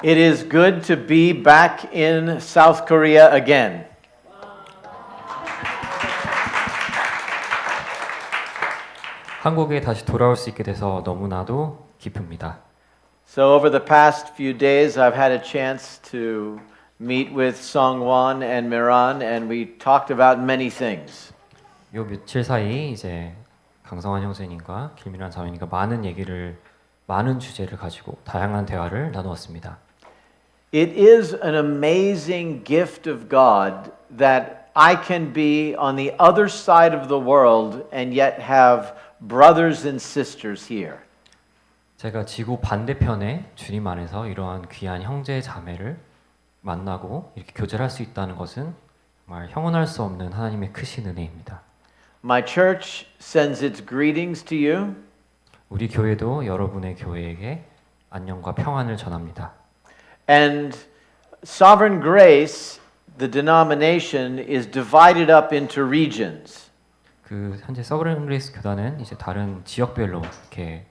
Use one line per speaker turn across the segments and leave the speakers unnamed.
It is good to be back in South Korea again.
한국에 다시 돌아올 수 있게 돼서 너무나도 기쁩니다.
So over the past few days, I've had a chance to meet with Songwon and Miran, and we talked about many things.
요 며칠 사이 이제 강성환 형제님과 길미란 자매님과 많은 주제를 가지고 다양한 대화를 나누었습니다.
It is an amazing gift of God that I can be on the other side of the world and yet have brothers and sisters here.
제가 지구 반대편에 주님 안에서 이러한 귀한 형제 자매를 만나고 이렇게 교제를 할 수 있다는 것은 정말 형언할 수 없는 하나님의 크신 은혜입니다.
My church sends its greetings to you.
우리 교회도 여러분의 교회에게 안녕과 평안을 전합니다.
And Sovereign Grace, the denomination, is divided up into regions.
그 현재 서브레인 그레이스 교단은 이제 다른 지역별로 이렇게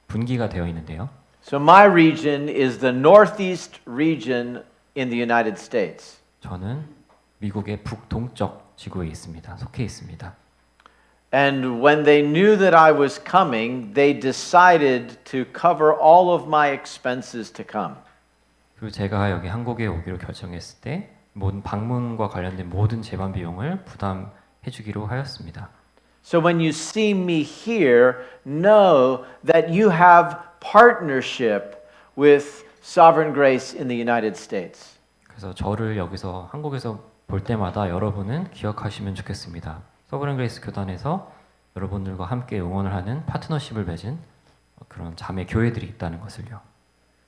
분기가 되어 있는데요.
So my region is the Northeast region in the United States.
저는 미국의 북동쪽 지구에 있습니다. 속해 있습니다.
And when they knew that I was coming, they decided to cover all of my expenses to come.
그리고 제가 여기 한국에 오기로 결정했을 때 모든 방문과 관련된 모든 재반 비용을 부담해 주기로 하였습니다.
So when you see me here, know that you have partnership with Sovereign Grace in the United States.
그래서 저를 여기서 한국에서 볼 때마다 여러분은 기억하시면 좋겠습니다. 서브레인 그레이스 교단에서 여러분들과 함께 응원을 하는 파트너십을 맺은 그런 자매 교회들이 있다는 것을요.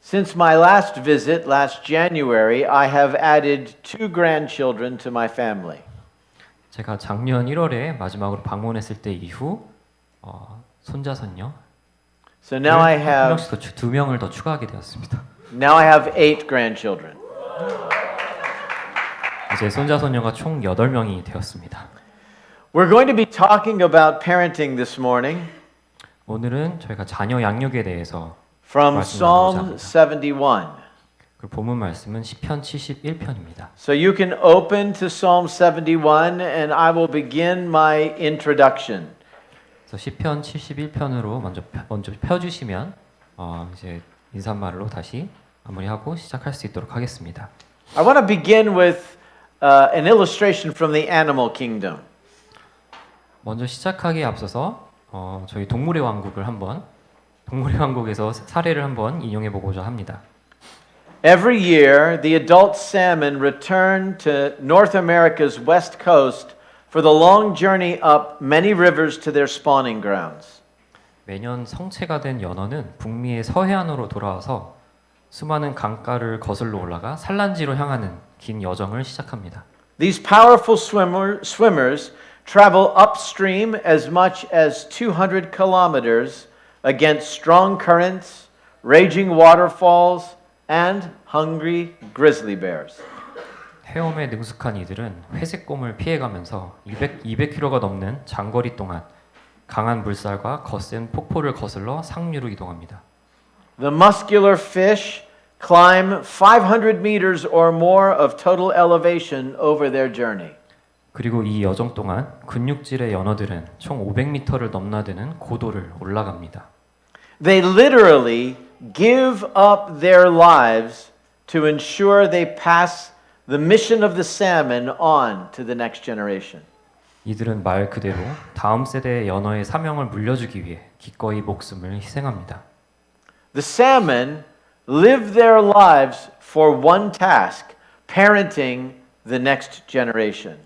Since my last visit last January, I have added 2 grandchildren to my family.
제가 작년 1월에 마지막으로 방문했을 때 이후 손자 손녀
So now I
한
have
명씩 더 2명을 더 추가하게 되었습니다.
now I have 8 grandchildren.
이제 손자 손녀가 총 8명이 되었습니다.
We're going to be talking about parenting this morning
오늘은 저희가 자녀 양육에 대해서
from
말씀
Psalm
나누고자
71.
그 본문 말씀은 시편 71편입니다.
So you can open to Psalm 71 and I will begin my introduction.
그래서 시편 71편으로 먼저 펴주시면 이제 인사말로 다시 마무리하고 시작할 수 있도록 하겠습니다.
I want to begin with an illustration from the animal kingdom.
먼저 시작하기에 앞서서 저희 동물의 왕국에서 사례를 한번 인용해 보고자 합니다.
Every year, the adult salmon return to North America's west coast for the long journey up many rivers to their spawning grounds.
매년 성체가 된 연어는 북미의 서해안으로 돌아와서 수많은 강가를 거슬러 올라가 산란지로 향하는 긴 여정을 시작합니다.
These powerful swimmers travel upstream as much as 200 kilometers against strong currents, raging waterfalls, and hungry grizzly bears.
헤엄에 능숙한 이들은 회색곰을 피해가면서 200km가 넘는 장거리 동안 강한 물살과 거센 폭포를 거슬러 상류로 이동합니다.
The muscular fish climb 500 meters or more of total elevation over their journey.
그리고 이 여정 동안 근육질의 연어들은 총 500m를 넘나드는 고도를 올라갑니다.
They literally give up their lives to ensure they pass the mission of the salmon on to the next generation.
이들은 말 그대로 다음 세대의 연어의 사명을 물려주기 위해 기꺼이 목숨을 희생합니다.
The salmon live their lives for one task, parenting the next generation.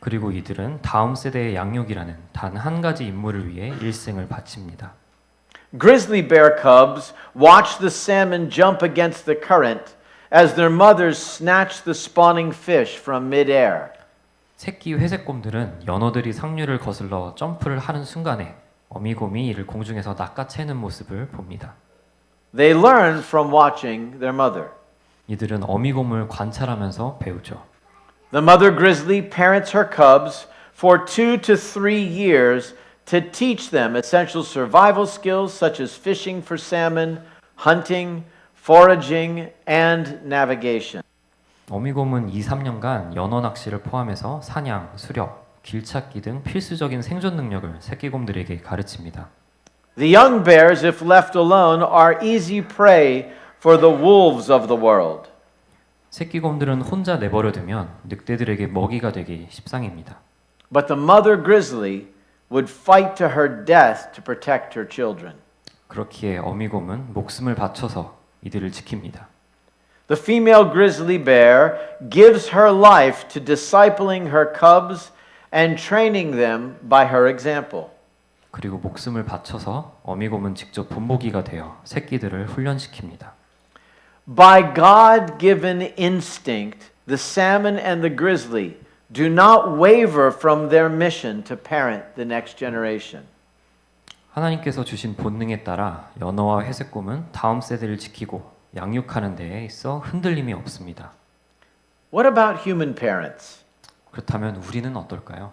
그리고 이들은 다음 세대의 양육이라는 단 한 가지 임무를 위해 일생을 바칩니다.
Grizzly bear cubs watch the salmon jump against the current as their mothers snatch the spawning fish from midair.
새끼 회색곰들은 연어들이 상류를 거슬러 점프를 하는 순간에 어미곰이 이를 공중에서 낚아채는 모습을 봅니다.
They learn from watching their mother.
이들은 어미곰을 관찰하면서 배우죠.
The mother grizzly parents her cubs for 2 to 3 years to teach them essential survival skills such as fishing for salmon, hunting, foraging, and navigation.
어미곰은 2, 3년간 연어 낚시를 포함해서 사냥, 수렵, 길찾기 등 필수적인 생존 능력을 새끼곰들에게 가르칩니다.
The young bears, if left alone, are easy prey for the wolves of the world.
새끼곰들은 혼자 내버려두면 늑대들에게 먹이가 되기 십상입니다.
But the mother grizzly would fight to her death to protect her children.
그렇기에 어미곰은 목숨을 바쳐서 이들을 지킵니다.
The female grizzly bear gives her life to discipling her cubs and training them by her example.
그리고 목숨을 바쳐서 어미곰은 직접 본보기가 되어 새끼들을 훈련시킵니다.
By God-given instinct, the salmon and the grizzly do not waver from their mission to parent the next generation.
하나님께서 주신 본능에 따라 연어와 회색곰은 다음 세대를 지키고 양육하는 데에 있어 흔들림이 없습니다.
What about human parents?
그렇다면 우리는 어떨까요?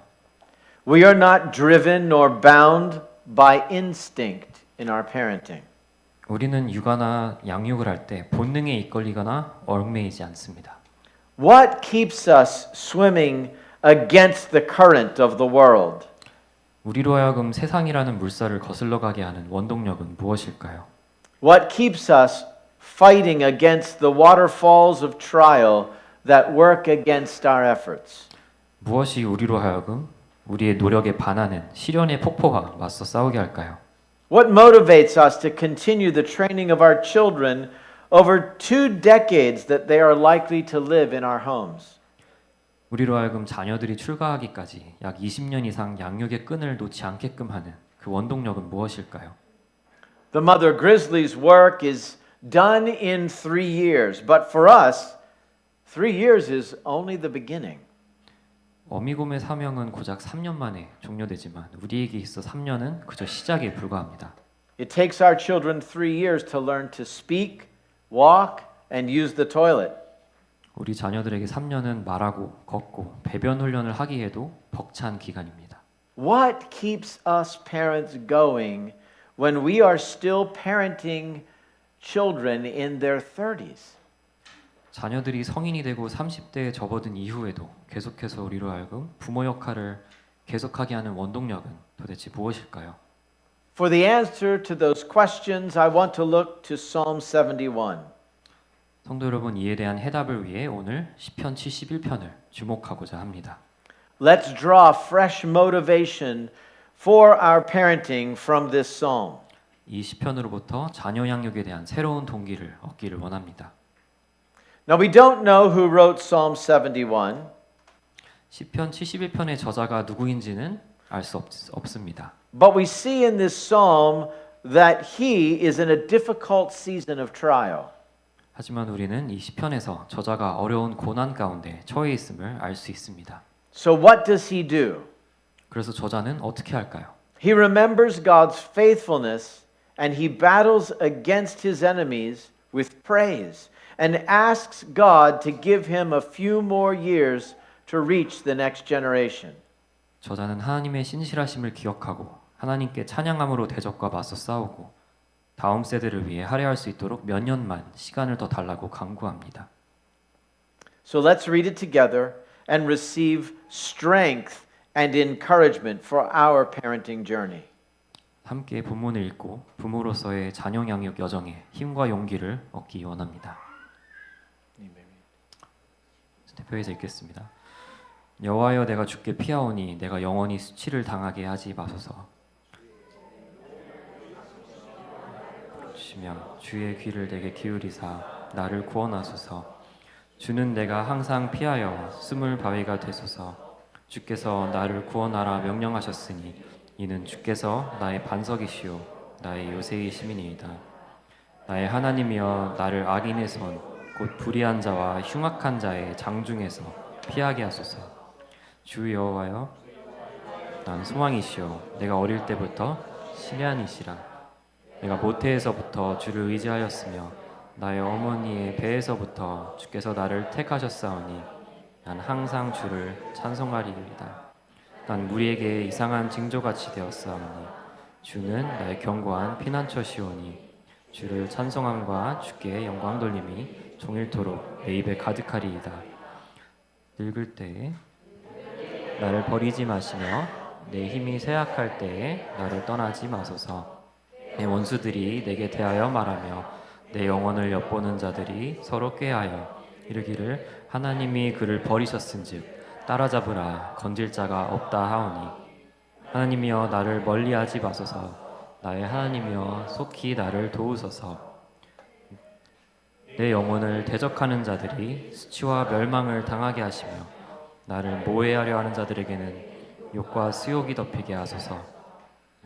We are not driven nor bound by instinct in our parenting.
우리는 육아나 양육을 할 때 본능에 이끌리거나 얽매이지 않습니다.
What keeps us swimming against the current of the world?
우리로 하여금 세상이라는 물살을 거슬러 가게 하는 원동력은 무엇일까요?
What keeps us fighting against the waterfalls of trial that work against our efforts?
무엇이 우리로 하여금 우리의 노력에 반하는 시련의 폭포와 맞서 싸우게 할까요?
What motivates us to continue the training of our children over 2 decades that they are likely to live in our homes?
우리로 하여금 자녀들이 출가하기까지 약 20년 이상 양육의 끈을 놓지 않게끔 하는 그 원동력은 무엇일까요?
The mother grizzly's work is done in 3 years, but for us, 3 years is only the beginning.
어미곰의 사명은 고작 3년 만에 종료되지만 우리에게 있어 3년은 그저 시작에 불과합니다.
It takes our children 3 years to learn to speak, walk, and use the toilet.
우리 자녀들에게 3년은 말하고 걷고 배변 훈련을 하기에도 벅찬 기간입니다.
What keeps us parents going when we are still parenting children in their 30s?
자녀들이 성인이 되고 30대에 접어든 이후에도 계속해서 우리로 하여금 부모 역할을 계속하게 하는 원동력은 도대체 무엇일까요?
For the answer to those questions, I want to look to Psalm 71.
성도 여러분, 이에 대한 해답을 위해 오늘 시편 71편을 주목하고자 합니다.
Let's draw fresh motivation for our parenting from this psalm.
이 시편으로부터 자녀 양육에 대한 새로운 동기를 얻기를 원합니다.
Now we don't know who wrote Psalm 71,
시편 71편의 저자가 누구인지는 알 수 없습니다.
but we see in this psalm that he is in a difficult season of trial.
하지만 우리는 이 시편에서 저자가 어려운 고난 가운데 처해 있음을 알 수 있습니다.
So what does he do?
그래서 저자는 어떻게 할까요?
He remembers God's faithfulness and he battles against his enemies with praise and asks God to give him a few more years to reach the next generation.
저자는 하나님의 신실하심을 기억하고 하나님께 찬양함으로 대적과 맞서 싸우고 다음 세대를 위해 할애할 수 있도록 몇 년만 시간을 더 달라고 간구합니다.
So let's read it together and receive strength and encouragement for our parenting journey.
함께 본문을 읽고 부모로서의 자녀 양육 여정에 힘과 용기를 얻기 원합니다. 대표에서 읽겠습니다. 여호와여, 내가 주께 피하오니 내가 영원히 수치를 당하게 하지 마소서. 주시며 주의 귀를 내게 기울이사 나를 구원하소서. 주는 내가 항상 피하여 숨을 바위가 되소서. 주께서 나를 구원하라 명령하셨으니 이는 주께서 나의 반석이시오 나의 요새이심이니이다. 나의 하나님이여, 나를 악인의 손 곧 불의한 자와 흉악한 자의 장중에서 피하게 하소서. 주 여호와여, 난 소망이시오 내가 어릴 때부터 신뢰한이시라. 내가 모태에서부터 주를 의지하였으며 나의 어머니의 배에서부터 주께서 나를 택하셨사오니 난 항상 주를 찬송하리이다. 난 무리에게 이상한 징조같이 되었사오니 주는 나의 견고한 피난처시오니 주를 찬송함과 주께 영광 돌림이 종일토록 내 입에 가득하리이다. 늙을 때에 나를 버리지 마시며 내 힘이 쇠약할 때에 나를 떠나지 마소서. 내 원수들이 내게 대하여 말하며 내 영혼을 엿보는 자들이 서로 꾀하여 이르기를 하나님이 그를 버리셨은즉 따라잡으라 건질 자가 없다 하오니 하나님이여 나를 멀리하지 마소서. 나의 하나님이여 속히 나를 도우소서. 내 영혼을 대적하는 자들이 수치와 멸망을 당하게 하시며 나를 모해하려 하는 자들에게는 욕과 수욕이 덮이게 하소서.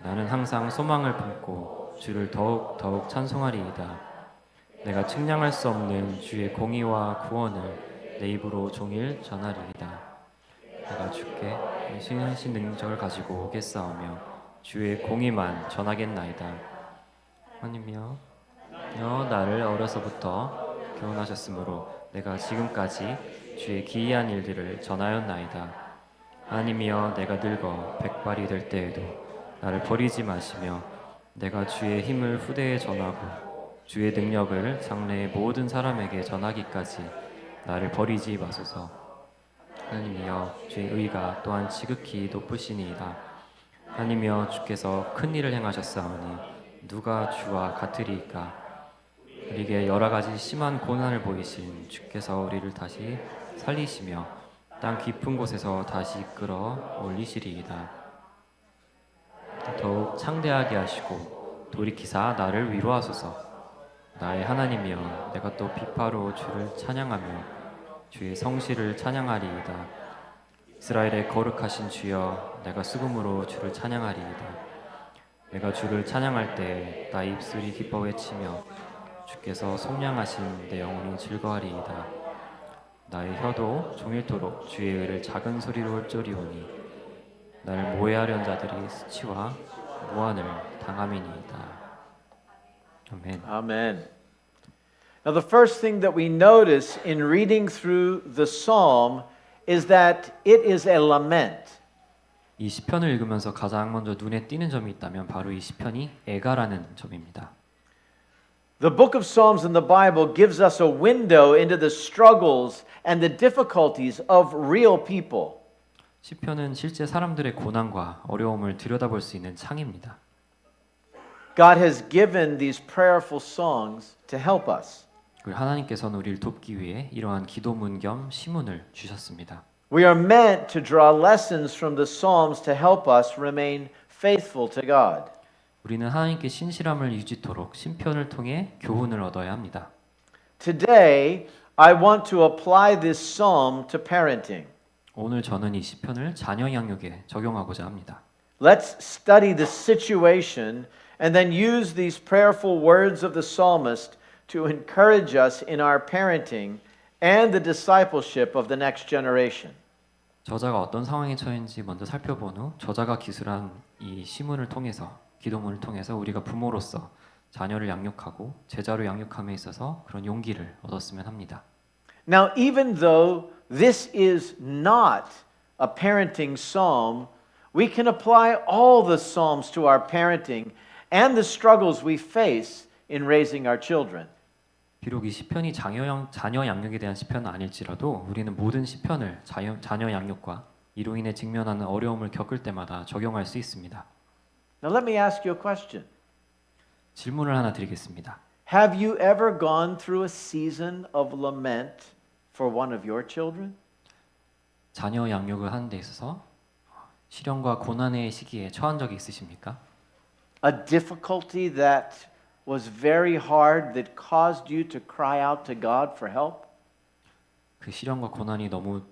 나는 항상 소망을 품고 주를 더욱 찬송하리이다. 내가 측량할 수 없는 주의 공의와 구원을 내 입으로 종일 전하리이다. 내가 주께 신하신 능력을 가지고 오겠사오며 주의 공의만 전하겠나이다. 하나님이여 나를 어려서부터 교훈하셨으므로 내가 지금까지 주의 기이한 일들을 전하였나이다. 하나님이여 내가 늙어 백발이 될 때에도 나를 버리지 마시며 내가 주의 힘을 후대에 전하고 주의 능력을 장래의 모든 사람에게 전하기까지 나를 버리지 마소서. 하나님이여 주의 의가 또한 지극히 높으시니이다. 하나님이여 주께서 큰 일을 행하셨사오니 누가 주와 같으리이까. 우리에게 여러 가지 심한 고난을 보이신 주께서 우리를 다시 살리시며 땅 깊은 곳에서 다시 끌어 올리시리이다. 더욱 창대하게 하시고 돌이키사 나를 위로하소서. 나의 하나님이여 내가 또 비파로 주를 찬양하며 주의 성실을 찬양하리이다. 이스라엘의 거룩하신 주여 내가 수금으로 주를 찬양하리이다. 내가 주를 찬양할 때 나의 입술이 기뻐 외치며 주께서 속량하신 내 영혼이 즐거워하리이다. 나의 혀도 종일토록 주의 의를 작은 소리로 읊조리오니 나를 모해하려는 자들이 수치와 무한을 당함이니이다. 아멘.
Amen. Now, the first thing that we notice in reading through the psalm is that it is a lament.
이 시편을 읽으면서 가장 먼저 눈에 띄는 점이 있다면 바로 이 시편이 애가라는 점입니다.
The book of Psalms in the Bible gives us a window into the struggles and the difficulties of real people.
시편은 실제 사람들의 고난과 어려움을 들여다볼 수 있는 창입니다.
God has given these prayerful songs to help us.
그리고 하나님께서는 우리를 돕기 위해 이러한 기도문 겸 시문을 주셨습니다.
We are meant to draw lessons from the Psalms to help us remain faithful to God.
우리는 하나님께 신실함을 유지토록 시편을 통해 교훈을 얻어야 합니다.
Today, I want to apply this psalm to parenting.
오늘 저는 이 시편을 자녀 양육에 적용하고자 합니다.
Let's study the situation and then use these prayerful words of the psalmist to encourage us in our parenting and the discipleship of the next generation.
저자가 어떤 상황에 처했는지 먼저 살펴본 후 저자가 기술한 이 시문을 통해서 기도문을 통해서 우리가 부모로서 자녀를 양육하고 제자로 양육함에 있어서 그런 용기를 얻었으면 합니다.
Now, even though this is not a parenting psalm, we can apply all the psalms to our parenting and the struggles we face in raising our children.
비록 이 시편이 자녀 양육에 대한 시편은 아닐지라도 우리는 모든 시편을 자녀 양육과 이로 인해 직면하는 어려움을 겪을 때마다 적용할 수 있습니다.
Now, let me ask you a question.
질문을 하나 드리겠습니다.
Have you ever gone through a season of lament for one of your children?
자녀 양육을 하는 데 있어서 시련과 고난의 시기에 처한 적이 있으십니까?
A difficulty that was very hard that caused you to cry out to God for help?
그 시련과 고난이 너무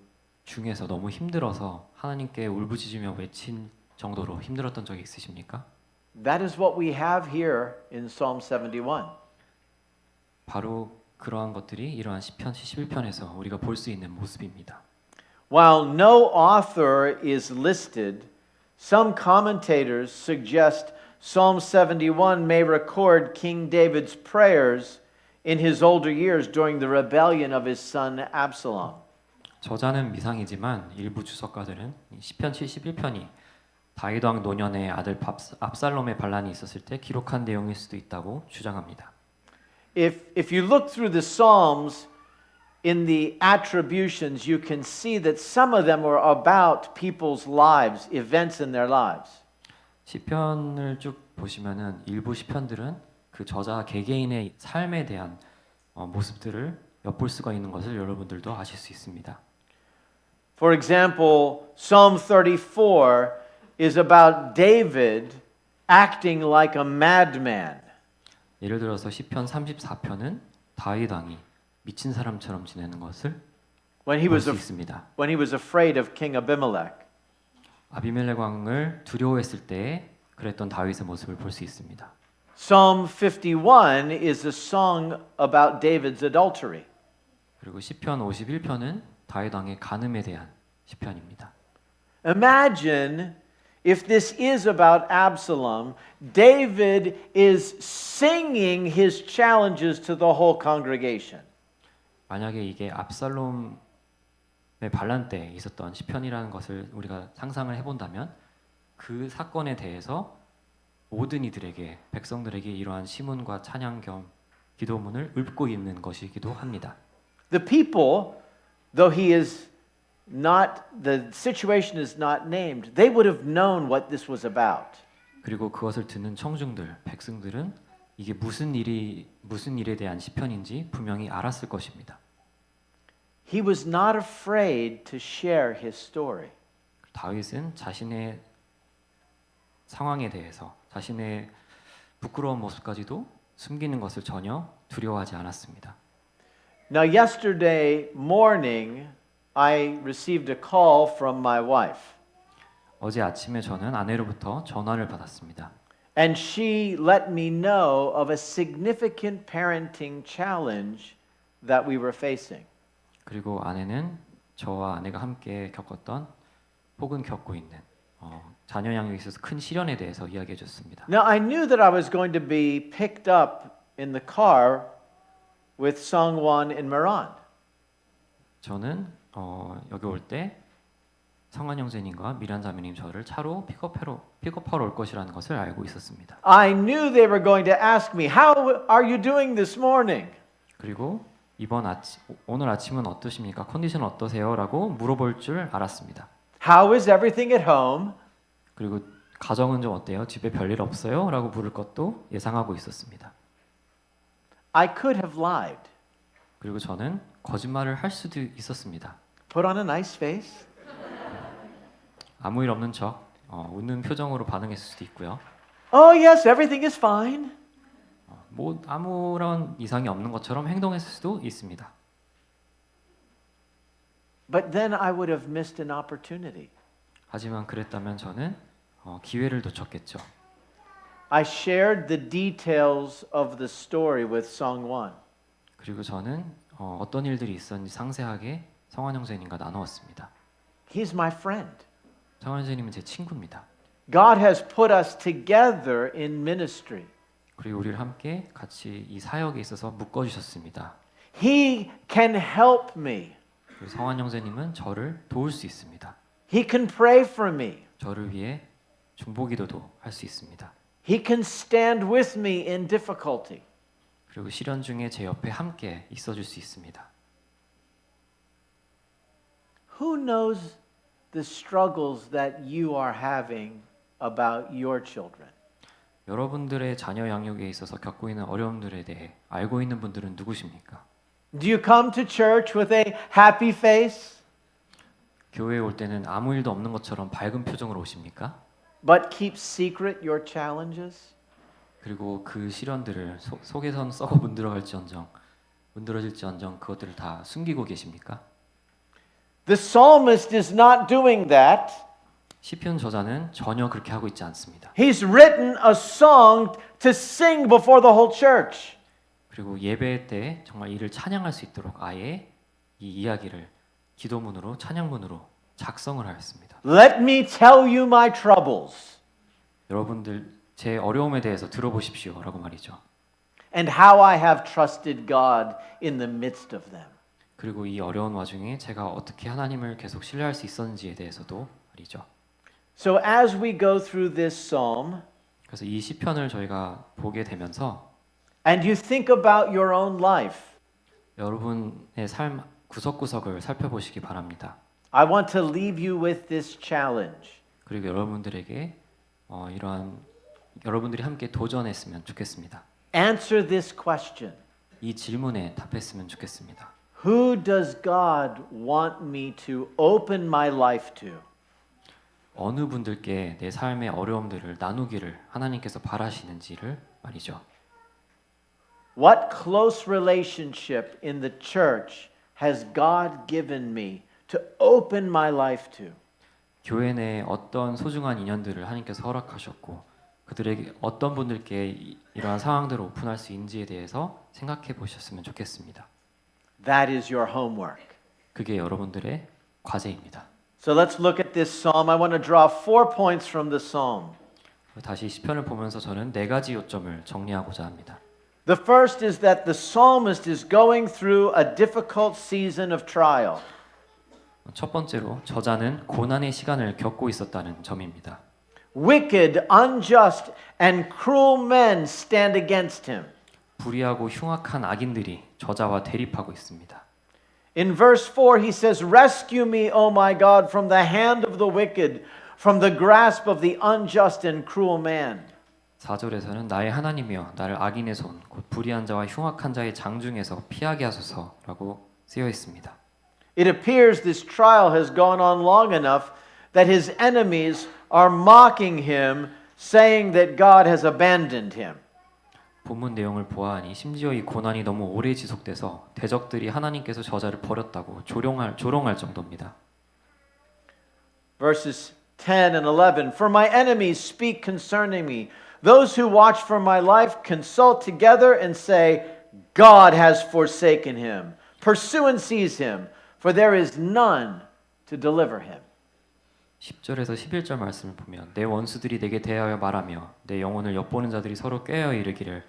중해서 너무 힘들어서 하나님께 울부짖으며 외친 정도로 힘들었던 적이 있으십니까?
That is what we have here in Psalm 71.
바로 그러한 것들이 이러한 시편 71편에서 우리가 볼 수 있는 모습입니다.
While no author is listed, some commentators suggest Psalm 71 may record King David's prayers in his older years during the rebellion of his son Absalom.
저자는 미상이지만 일부 주석가들은 시편 71편이 다윗 왕 노년에 아들 압살롬의 반란이 있었을 때 기록한 내용일 수도 있다고 주장합니다.
if you look through the Psalms in the attributions, you can see that some of them were about people's lives, events in their lives.
시편을 쭉 보시면은 일부 시편들은 그 저자 개개인의 삶에 대한 모습들을 엿볼 수가 있는 것을 여러분들도 아실 수 있습니다.
For example, Psalm 34 is about David acting like a madman.
예를 들어서 시편 34편은 다윗 왕이 미친 사람처럼 지내는 것을
When he
볼
was
수
af-
있습니다.
when he was afraid of King Abimelech.
아비멜렉 왕을 두려워했을 때 그랬던 다윗의 모습을 볼 수 있습니다.
Psalm 51 is a song about David's adultery.
그리고 시편 51편은 다윗 왕의 간음에 대한 시편입니다.
Imagine if this is about Absalom, David is singing his challenges to the whole congregation.
만약에 이게 압살롬의 반란 때 있었던 시편이라는 것을 우리가 상상을 해본다면 그 사건에 대해서 모든 이들에게 백성들에게 이러한 시문과 찬양 겸 기도문을 읊고 있는 것이기도 합니다.
The people, though the situation is not named, they would have known what this was about.
그리고 그것을 듣는 청중들, 백성들은 이게 무슨 일에 대한 시편인지 분명히 알았을 것입니다.
He was not afraid to share his story.
다윗은 자신의 상황에 대해서 자신의 부끄러운 모습까지도 숨기는 것을 전혀 두려워하지 않았습니다.
Now, yesterday morning, I received a call from my wife,
어제 아침에 저는 아내로부터 전화를 받았습니다.
and she let me know of a significant parenting challenge that we were facing.
그리고 아내는 저와 아내가 함께 겪었던 혹은 겪고 있는 자녀 양육에 있어서 큰 시련에 대해서 이야기해 줬습니다.
Now, I knew that I was going to be picked up in the car with Songwon in Meran.
저는 여기 올 때 성한 형제님과 미란 자매님 저를 차로 픽업하러 올 것이라는 것을 알고 있었습니다.
I knew they were going to ask me, "How are you doing this morning?"
그리고 오늘 아침은 어떠십니까? 컨디션 어떠세요? 라고 물어볼 줄 알았습니다.
How is everything at home?
그리고 가정은 좀 어때요? 집에 별일 없어요? 라고 물을 것도 예상하고 있었습니다.
I could have lied.
그리고 저는 거짓말을 할 수도 있었습니다.
Put on a nice face.
아무 일 없는 척 웃는 표정으로 반응했을 수도 있고요.
Oh, yes, everything is fine.
뭐 아무런 이상이 없는 것처럼 행동했을 수도 있습니다.
But then I would have missed an opportunity.
하지만 그랬다면 저는 기회를 놓쳤겠죠.
I shared the details of the story with Songwon.
그리고 저는 어떤 일들이 있었는지 상세하게 성환 형제님과 나누었습니다.
He's my friend.
성환 형제님은 제 친구입니다.
God has put us together in ministry.
그리고 우리를 함께 같이 이 사역에 있어서 묶어주셨습니다.
He can help me.
그리고 성환 형제님은 저를 도울 수 있습니다.
He can pray for me.
저를 위해 중보기도도 할 수 있습니다.
He can stand with me in difficulty.
그리고 시련 중에 제 옆에 함께 있어줄 수 있습니다.
Who knows the struggles that you are having about your children?
여러분들의 자녀 양육에 있어서 겪고 있는 어려움들에 대해 알고 있는 분들은 누구십니까?
Do you come to church with a happy face,
교회에 올 때는 아무 일도 없는 것처럼 밝은 표정으로 오십니까?
but keep secret your challenges?
그리고 그 시련들을 속에선 썩어 문드러질지언정 그것들을 다 숨기고 계십니까?
The psalmist is not doing that.
시편 저자는 전혀 그렇게 하고 있지 않습니다.
He's written a song to sing before the whole church.
그리고 예배 때 정말 이를 찬양할 수 있도록 아예 이 이야기를 기도문으로 찬양문으로 작성을 하였습니다.
Let me tell you my troubles
여러분들 제 어려움에 대해서 들어보십시오라고 말이죠.
and how I have trusted God in the midst of them.
그리고 이 어려운 와중에 제가 어떻게 하나님을 계속 신뢰할 수 있었는지에 대해서도 말이죠.
So as we go through this psalm,
그래서 이 시편을 저희가 보게 되면서
and you think about your own life,
여러분의 삶 구석구석을 살펴보시기 바랍니다.
I want to leave you with this challenge.
그리고 여러분들에게 이러한 여러분들이 함께 도전했으면 좋겠습니다.
Answer this question.
이 질문에 답했으면 좋겠습니다.
Who does God want me to open my life to?
어느 분들께 내 삶의 어려움들을 나누기를 하나님께서 바라시는지를 말이죠.
What close relationship in the church has God given me to open my life to?
교회 내에 어떤 소중한 인연들을 하나님께서 허락하셨고 그들에게 어떤 분들께 이러한 상황들을 오픈할 수 있는지에 대해서 생각해 보셨으면 좋겠습니다.
That is your homework.
그게 여러분들의 과제입니다.
So let's look at this psalm. I want to draw 4 points from the psalm.
다시 시편을 보면서 저는 4가지 요점을 정리하고자 합니다.
The first is that the psalmist is going through a difficult season of trial.
첫 번째로 저자는 고난의 시간을 겪고 있었다는 점입니다.
Wicked, unjust, and cruel men stand against him.
불의하고 흉악한 악인들이 저자와 대립하고 있습니다.
In verse 4 he says, "Rescue me, O my God, from the hand of the wicked, from the grasp of the unjust and cruel man."
4절에서는 나의 하나님이여 나를 악인의 손, 곧 불의한 자와 흉악한 자의 장중에서 피하게 하소서라고 쓰여 있습니다.
It appears this trial has gone on long enough that his enemies are mocking him, saying that God has abandoned him.
본문 내용을 보아하니 심지어 이 고난이 너무 오래 지속돼서 대적들이 하나님께서 저자를 버렸다고 조롱할 정도입니다.
Verses 10 and 11, "For my enemies speak concerning me. Those who watch for my life consult together and say, God has forsaken him. Pursue and seize him, for there is none to deliver him."
10절에서 11절 말씀을 보면 내 원수들이 내게 대하여 말하며 내 영혼을 엿보는 자들이 서로 꾀어 이르기를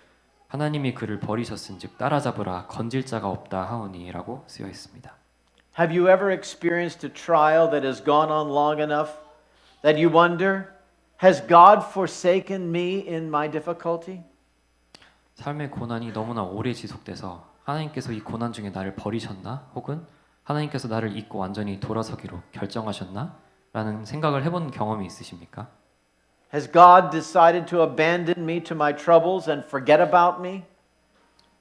하나님이 그를 버리셨은즉 따라잡으라 건질 자가 없다 하오니라고 쓰여 있습니다.
Have you ever experienced a trial that has gone on long enough that you wonder, has God forsaken me in my difficulty?
삶의 고난이 너무나 오래 지속돼서 하나님께서 이 고난 중에 나를 버리셨나? 혹은 하나님께서 나를 잊고 완전히 돌아서기로 결정하셨나? 라는 생각을 해본 경험이 있으십니까?
Has God decided to abandon me to my troubles and forget about me?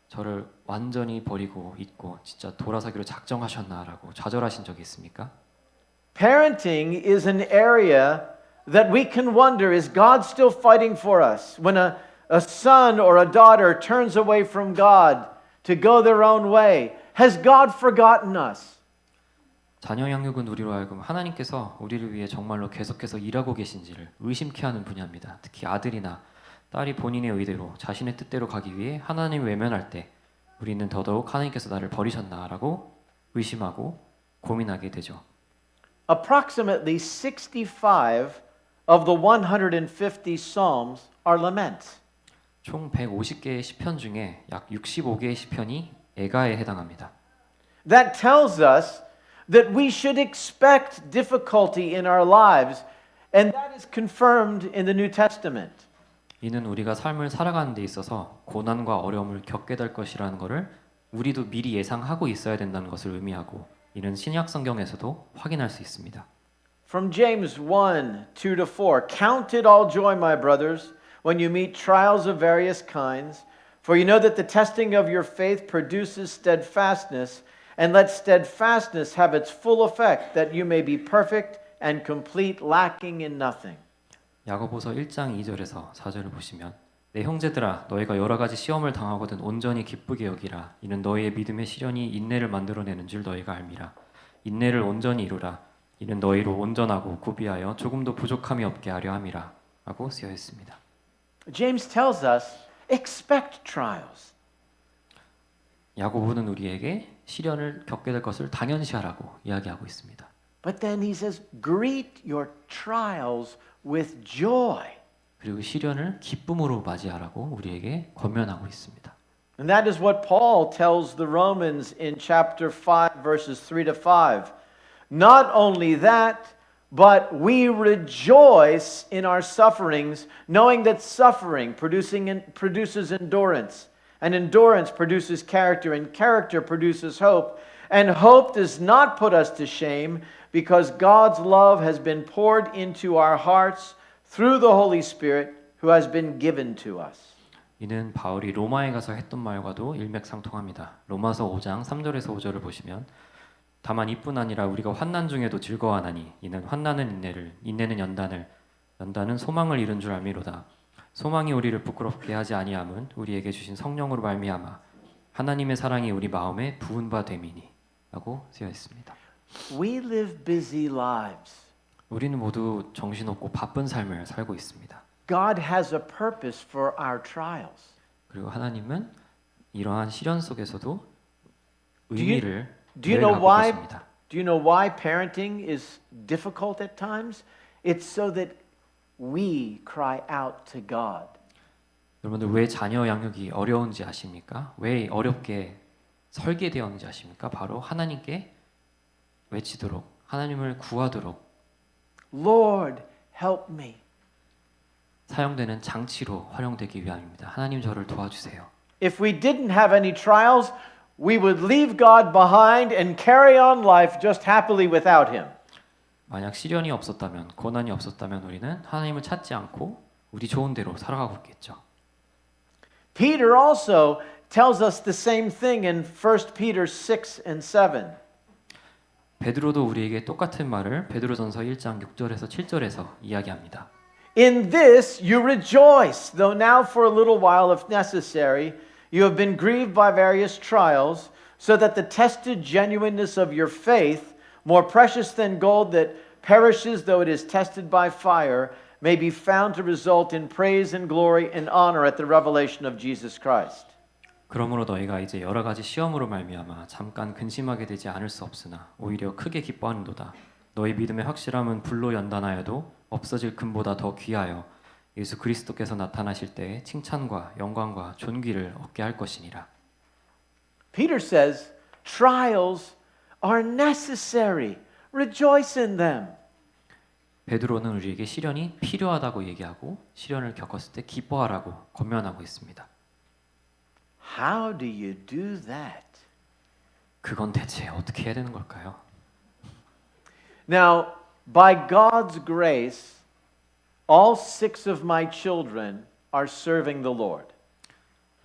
저를 완전히 버리고 잊고 진짜 돌아서기로 작정하셨나라고 좌절하신 적이 있습니까?
Parenting is an area that we can wonder, is God still fighting for us? When a son or a daughter turns away from God to go their own way, has God forgotten us?
자녀 양육은 우리로 하여금 하나님께서 우리를 위해 정말로 계속해서 일하고 계신지를 의심케 하는 분야입니다. 특히 아들이나 딸이 본인의 의대로 자신의 뜻대로 가기 위해 하나님을 외면할 때 우리는 더더욱 하나님께서 나를 버리셨나라고 의심하고 고민하게 되죠.
Approximately 65 of the 150 psalms are laments.
총 150개의 시편 중에 약 65개의 시편이 애가에 해당합니다.
That tells us that we should expect difficulty in our lives, and that is confirmed in the New Testament.
이는 우리가 삶을 살아가는 데 있어서 고난과 어려움을 겪게 될 것이라는 것을 우리도 미리 예상하고 있어야 된다는 것을 의미하고 이는 신약 성경에서도 확인할 수 있습니다.
From James 1, 2-4, "Count it all joy, my brothers, when you meet trials of various kinds, for you know that the testing of your faith produces steadfastness, and let steadfastness have its full effect, that you may be perfect and complete, lacking in nothing."
야고보서 1장 2절에서 4절을 보시면 내 형제들아 너희가 여러 가지 시험을 당하거든 온전히 기쁘게 여기라. 이는 너희의 믿음의 시련이 인내를 만들어내는 줄 너희가 알미라. 인내를 온전히 이루라. 이는 너희로 온전하고 구비하여 조금도 부족함이 없게 하려 함이라. 라고 쓰여 있습니다.
James tells us, expect trials.
야고보는 우리에게 시련을 겪게 될 것을 당연시하라고 이야기하고 있습니다.
But then he says, greet your trials with joy.
그리고 시련을 기쁨으로 맞이하라고 우리에게 권면하고 있습니다.
And that is what Paul tells the Romans in chapter 5, verses 3-5. Not only that, but we rejoice in our sufferings, knowing that suffering produces endurance, And endurance produces character, and character produces hope. And hope does not put us to shame, because God's love has been poured into our hearts through the Holy Spirit who has been given to us.
이는 바울이 로마에 가서 했던 말과도 일맥상통합니다. 로마서 5장 3절에서 5절을 보시면 다만 이뿐 아니라 우리가 환난 중에도 즐거워하나니 이는 환난은 인내를 인내는 연단을 연단은 소망을 이룬 줄 알미로다. 소망이 우리를 부끄럽게 하지 아니함은 우리에게 주신 성령으로 말미암아 하나님의 사랑이 우리 마음에 부은 바 됨이니 라고 쓰여 있습니다.
We live busy lives.
우리는 모두 정신없고 바쁜 삶을 살고 있습니다.
God has a purpose for our trials.
그리고 하나님은 이러한 시련 속에서도
Do
의미를
you know
계획하고
why?
계십니다.
Do you know why parenting is difficult at times? It's so that we cry out to God.
여러분들 왜 자녀 양육이 어려운지 아십니까? 왜 어렵게 설계되었는지 아십니까? 바로 하나님께 외치도록 하나님을 구하도록
Lord, help me.
사용되는 장치로 활용되기 위함입니다. 하나님 저를 도와주세요.
If we didn't have any trials, we would leave God behind and carry on life just happily without Him.
만약 시련이 없었다면, 고난이 없었다면 우리는 하나님을 찾지 않고 우리 좋은 대로 살아가고 있겠죠.
Peter also tells us the same thing in 1 Peter 6 and 7.
베드로도 우리에게 똑같은 말을 베드로전서 1장 6절에서 7절에서 이야기합니다.
In this you rejoice, though now for a little while, if necessary, you have been grieved by various trials, so that the tested genuineness of your faith, more precious than gold that perishes though it is tested by fire, may be found to result in praise and glory and honor at the revelation of Jesus Christ.
그러므로 너희가 이제 여러 가지 시험으로 말미암아 잠깐 근심하게 되지 않을 수 없으나 오히려 크게 기뻐하는도다. 너희 믿음의 확실함은 불로 연단하여도 없어질 금보다 더 귀하여 예수 그리스도께서 나타나실 때에 칭찬과 영광과 존귀를 얻게 할 것이니라.
Peter says, trials are necessary. Rejoice in them.
베드로는 우리에게 시련이 필요하다고 얘기하고 시련을 겪었을 때 기뻐하라고 권면하고 있습니다.
How do you do that?
그건 대체 어떻게 해야 되는 걸까요?
Now, by God's grace, all 6 of my children are serving the Lord.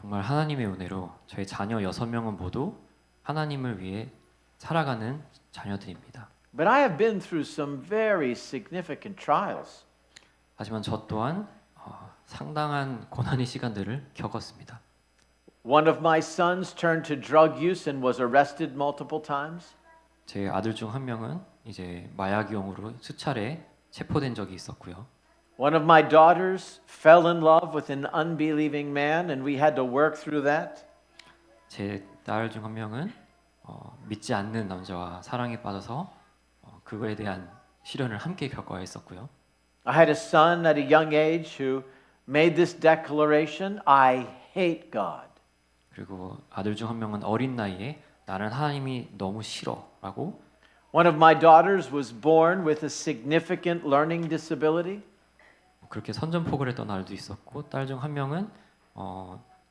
정말 하나님의 은혜로 저희 자녀 6명은 모두 하나님을 위해 살아가는 자녀들입니다.
But I have been through some very significant trials.
하지만 저 또한 상당한 고난의 시간들을 겪었습니다.
One of my sons turned to drug use and was arrested multiple times.
제 아들 중 한 명은 이제 마약용으로 수차례 체포된 적이 있었고요.
One of my daughters fell in love with an unbelieving man and we had to work through that.
제 딸 중 한 명은 믿지 않는 남자와 사랑에 빠져서 그거에 대한 시련을 함께 겪어야 했었고요.
I had a son at a young age who made this declaration, I hate God.
그리고 아들 중 한 명은 어린 나이에 나는 하나님이 너무 싫어라고.
One of my daughters was born with a significant learning disability.
그렇게 선전포고를 했던 아들도 있었고 딸 중 한 명은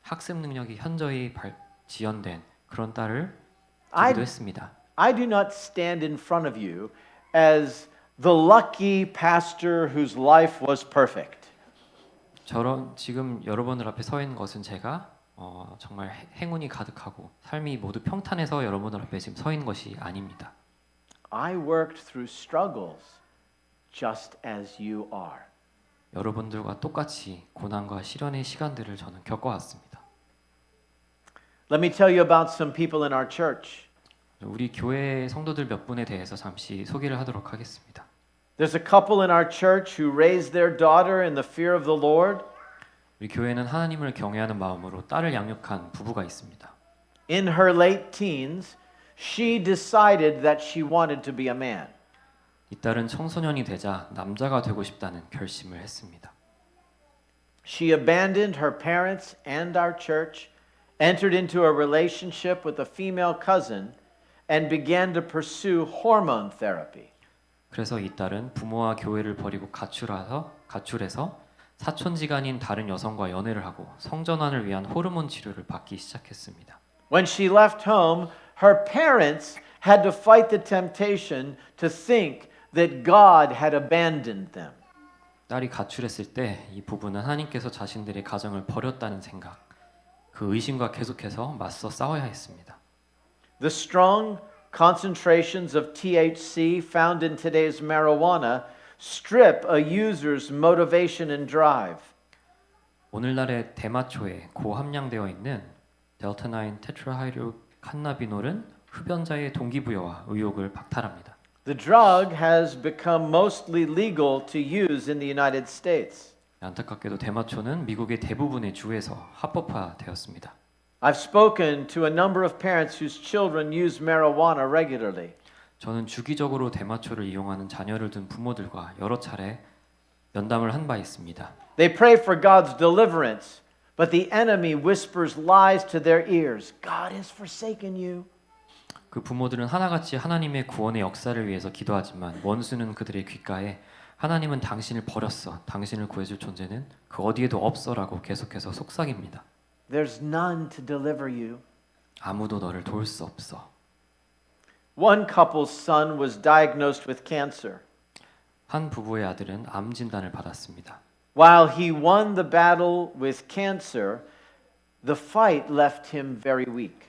학습 능력이 현저히 지연된 그런 딸을 두기도 했습니다.
I do not stand in front of you as the lucky pastor whose life was perfect.
저런 지금 여러분들 앞에 서 있는 것은 제가 정말 행운이 가득하고 삶이 모두 평탄해서 여러분들 앞에 지금 서 있는 것이 아닙니다.
I worked through struggles just as you are.
여러분들과 똑같이 고난과 시련의 시간들을 저는 겪어왔습니다.
Let me tell you about some people in our church.
우리 교회 성도들 몇 분에 대해서 잠시 소개를 하도록 하겠습니다.
There's a couple in our church who raised their daughter in the fear of the Lord.
우리 교회는 하나님을 경외하는 마음으로 딸을 양육한 부부가 있습니다.
In her late teens, she decided that she wanted to be a man.
이 딸은 청소년이 되자 남자가 되고 싶다는 결심을 했습니다.
She abandoned her parents and our church, entered into a relationship with a female cousin, and began to pursue hormone therapy.
그래서 이 딸은 부모와 교회를 버리고 가출해서 사촌지간인 다른 여성과 연애를 하고 성전환을 위한 호르몬 치료를 받기 시작했습니다.
When she left home, her parents had to fight the temptation to think that God had abandoned them.
딸이 가출했을 때 이 부부는 하나님께서 자신들의 가정을 버렸다는 생각, 그 의심과 계속해서 맞서 싸워야 했습니다.
The strong concentrations of THC found in today's marijuana strip a user's motivation and drive.
오늘날의 대마초에 고함량되어 있는 델타9 테트라하이드로 칸나비놀은 흡연자의 동기부여와 의욕을 박탈합니다.
The drug has become mostly legal to use in the United States.
안타깝게도 대마초는 미국의 대부분의 주에서 합법화되었습니다.
I've spoken to a number of parents whose children use marijuana regularly.
저는 주기적으로 대마초를 이용하는 자녀를 둔 부모들과 여러 차례 면담을 한 바 있습니다.
They pray for God's deliverance, but the enemy whispers lies to their ears. God has forsaken you.
그 부모들은 하나같이 하나님의 구원의 역사를 위해서 기도하지만 원수는 그들의 귓가에 하나님은 당신을 버렸어. 당신을 구해줄 존재는 그 어디에도 없어라고 계속해서 속삭입니다.
There's none to deliver you.
아무도 너를 도울 수 없어.
One couple's son was diagnosed with cancer.
한 부부의 아들은 암 진단을 받았습니다.
While he won the battle with cancer, the fight left him very weak.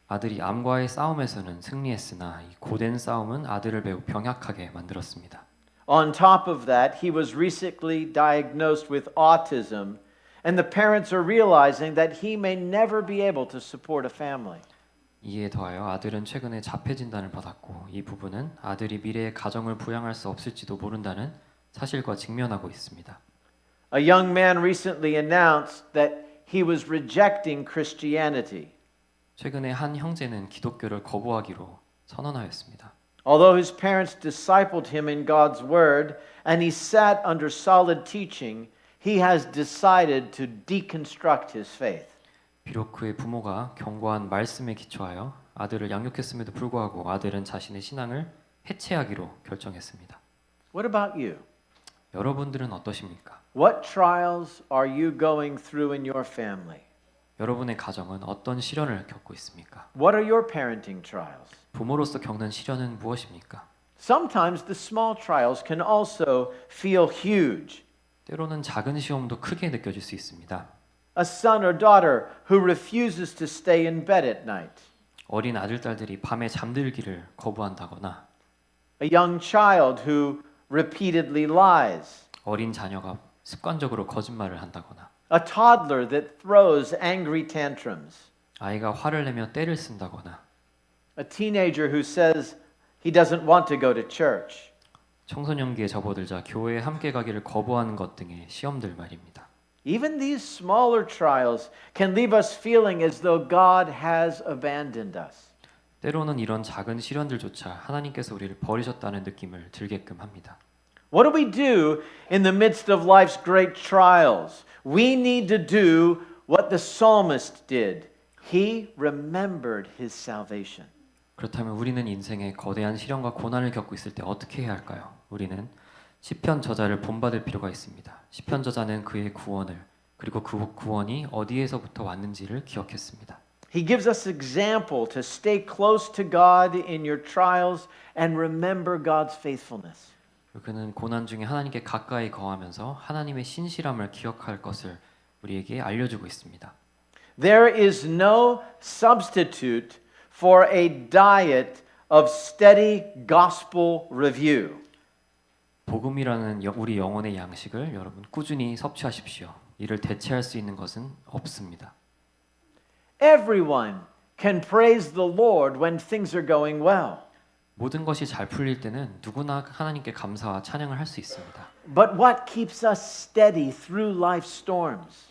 아들이 암과의 싸움에서는 승리했으나 이 고된 싸움은 아들을 매우 병약하게 만들었습니다.
On top of that, he was recently diagnosed with autism, and the parents are realizing that he may never be able to support a family.
이에 더하여 아들은 최근에 자폐 진단을 받았고 이 부부는 아들이 미래에 가정을 부양할 수 없을지도 모른다는 사실과 직면하고 있습니다.
A young man recently announced that he was rejecting Christianity.
최근에 한 형제는 기독교를 거부하기로 선언하였습니다.
Although his parents discipled him in God's word and he sat under solid teaching, he has decided to deconstruct his faith.
비록 그의 부모가 견고한 말씀에 기초하여 아들을 양육했음에도 불구하고 아들은 자신의 신앙을 해체하기로 결정했습니다.
What about you?
여러분들은 어떠십니까?
What trials are you going through in your family?
여러분의 가정은 어떤 시련을 겪고 있습니까?
What are your parenting trials?
부모로서 겪는 시련은 무엇입니까?
Sometimes the small trials can also feel huge.
때로는 작은 시험도 크게 느껴질 수 있습니다.
A son or daughter who refuses to stay in bed at night.
어린 아들, 딸들이 밤에 잠들기를 거부한다거나
A young child who repeatedly lies.
어린 자녀가 습관적으로 거짓말을 한다거나
A toddler that throws angry tantrums.
아이가 화를 내며 때를 쓴다거나
A teenager who says he doesn't want to go to church.
청소년기에 접어들자 교회에 함께 가기를 거부하는 것 등의 시험들 말입니다.
Even these smaller trials can leave us feeling as though God has abandoned us.
때로는 이런 작은 시련들조차 하나님께서 우리를 버리셨다는 느낌을 들게끔 합니다.
What do we do in the midst of life's great trials? We need to do what the psalmist did. He remembered his salvation.
그렇다면 우리는 인생의 거대한 시련과 고난을 겪고 있을 때 어떻게 해야 할까요? 우리는 시편 저자를 본받을 필요가 있습니다. 시편 저자는 그의 구원을 그리고 그 구원이 어디에서부터 왔는지를 기억했습니다.
He gives us example to stay close to God in your trials and remember God's faithfulness.
그는 고난 중에 하나님께 가까이 거하면서 하나님의 신실함을 기억할 것을 우리에게 알려주고 있습니다.
There is no substitute for a diet of steady gospel review.
복음이라는 우리 영혼의 양식을 여러분 꾸준히 섭취하십시오. 이를 대체할 수 있는 것은 없습니다.
Everyone can praise the Lord when things are going well.
모든 것이 잘 풀릴 때는 누구나 하나님께 감사와 찬양을 할 수 있습니다.
But what keeps us steady through life's storms?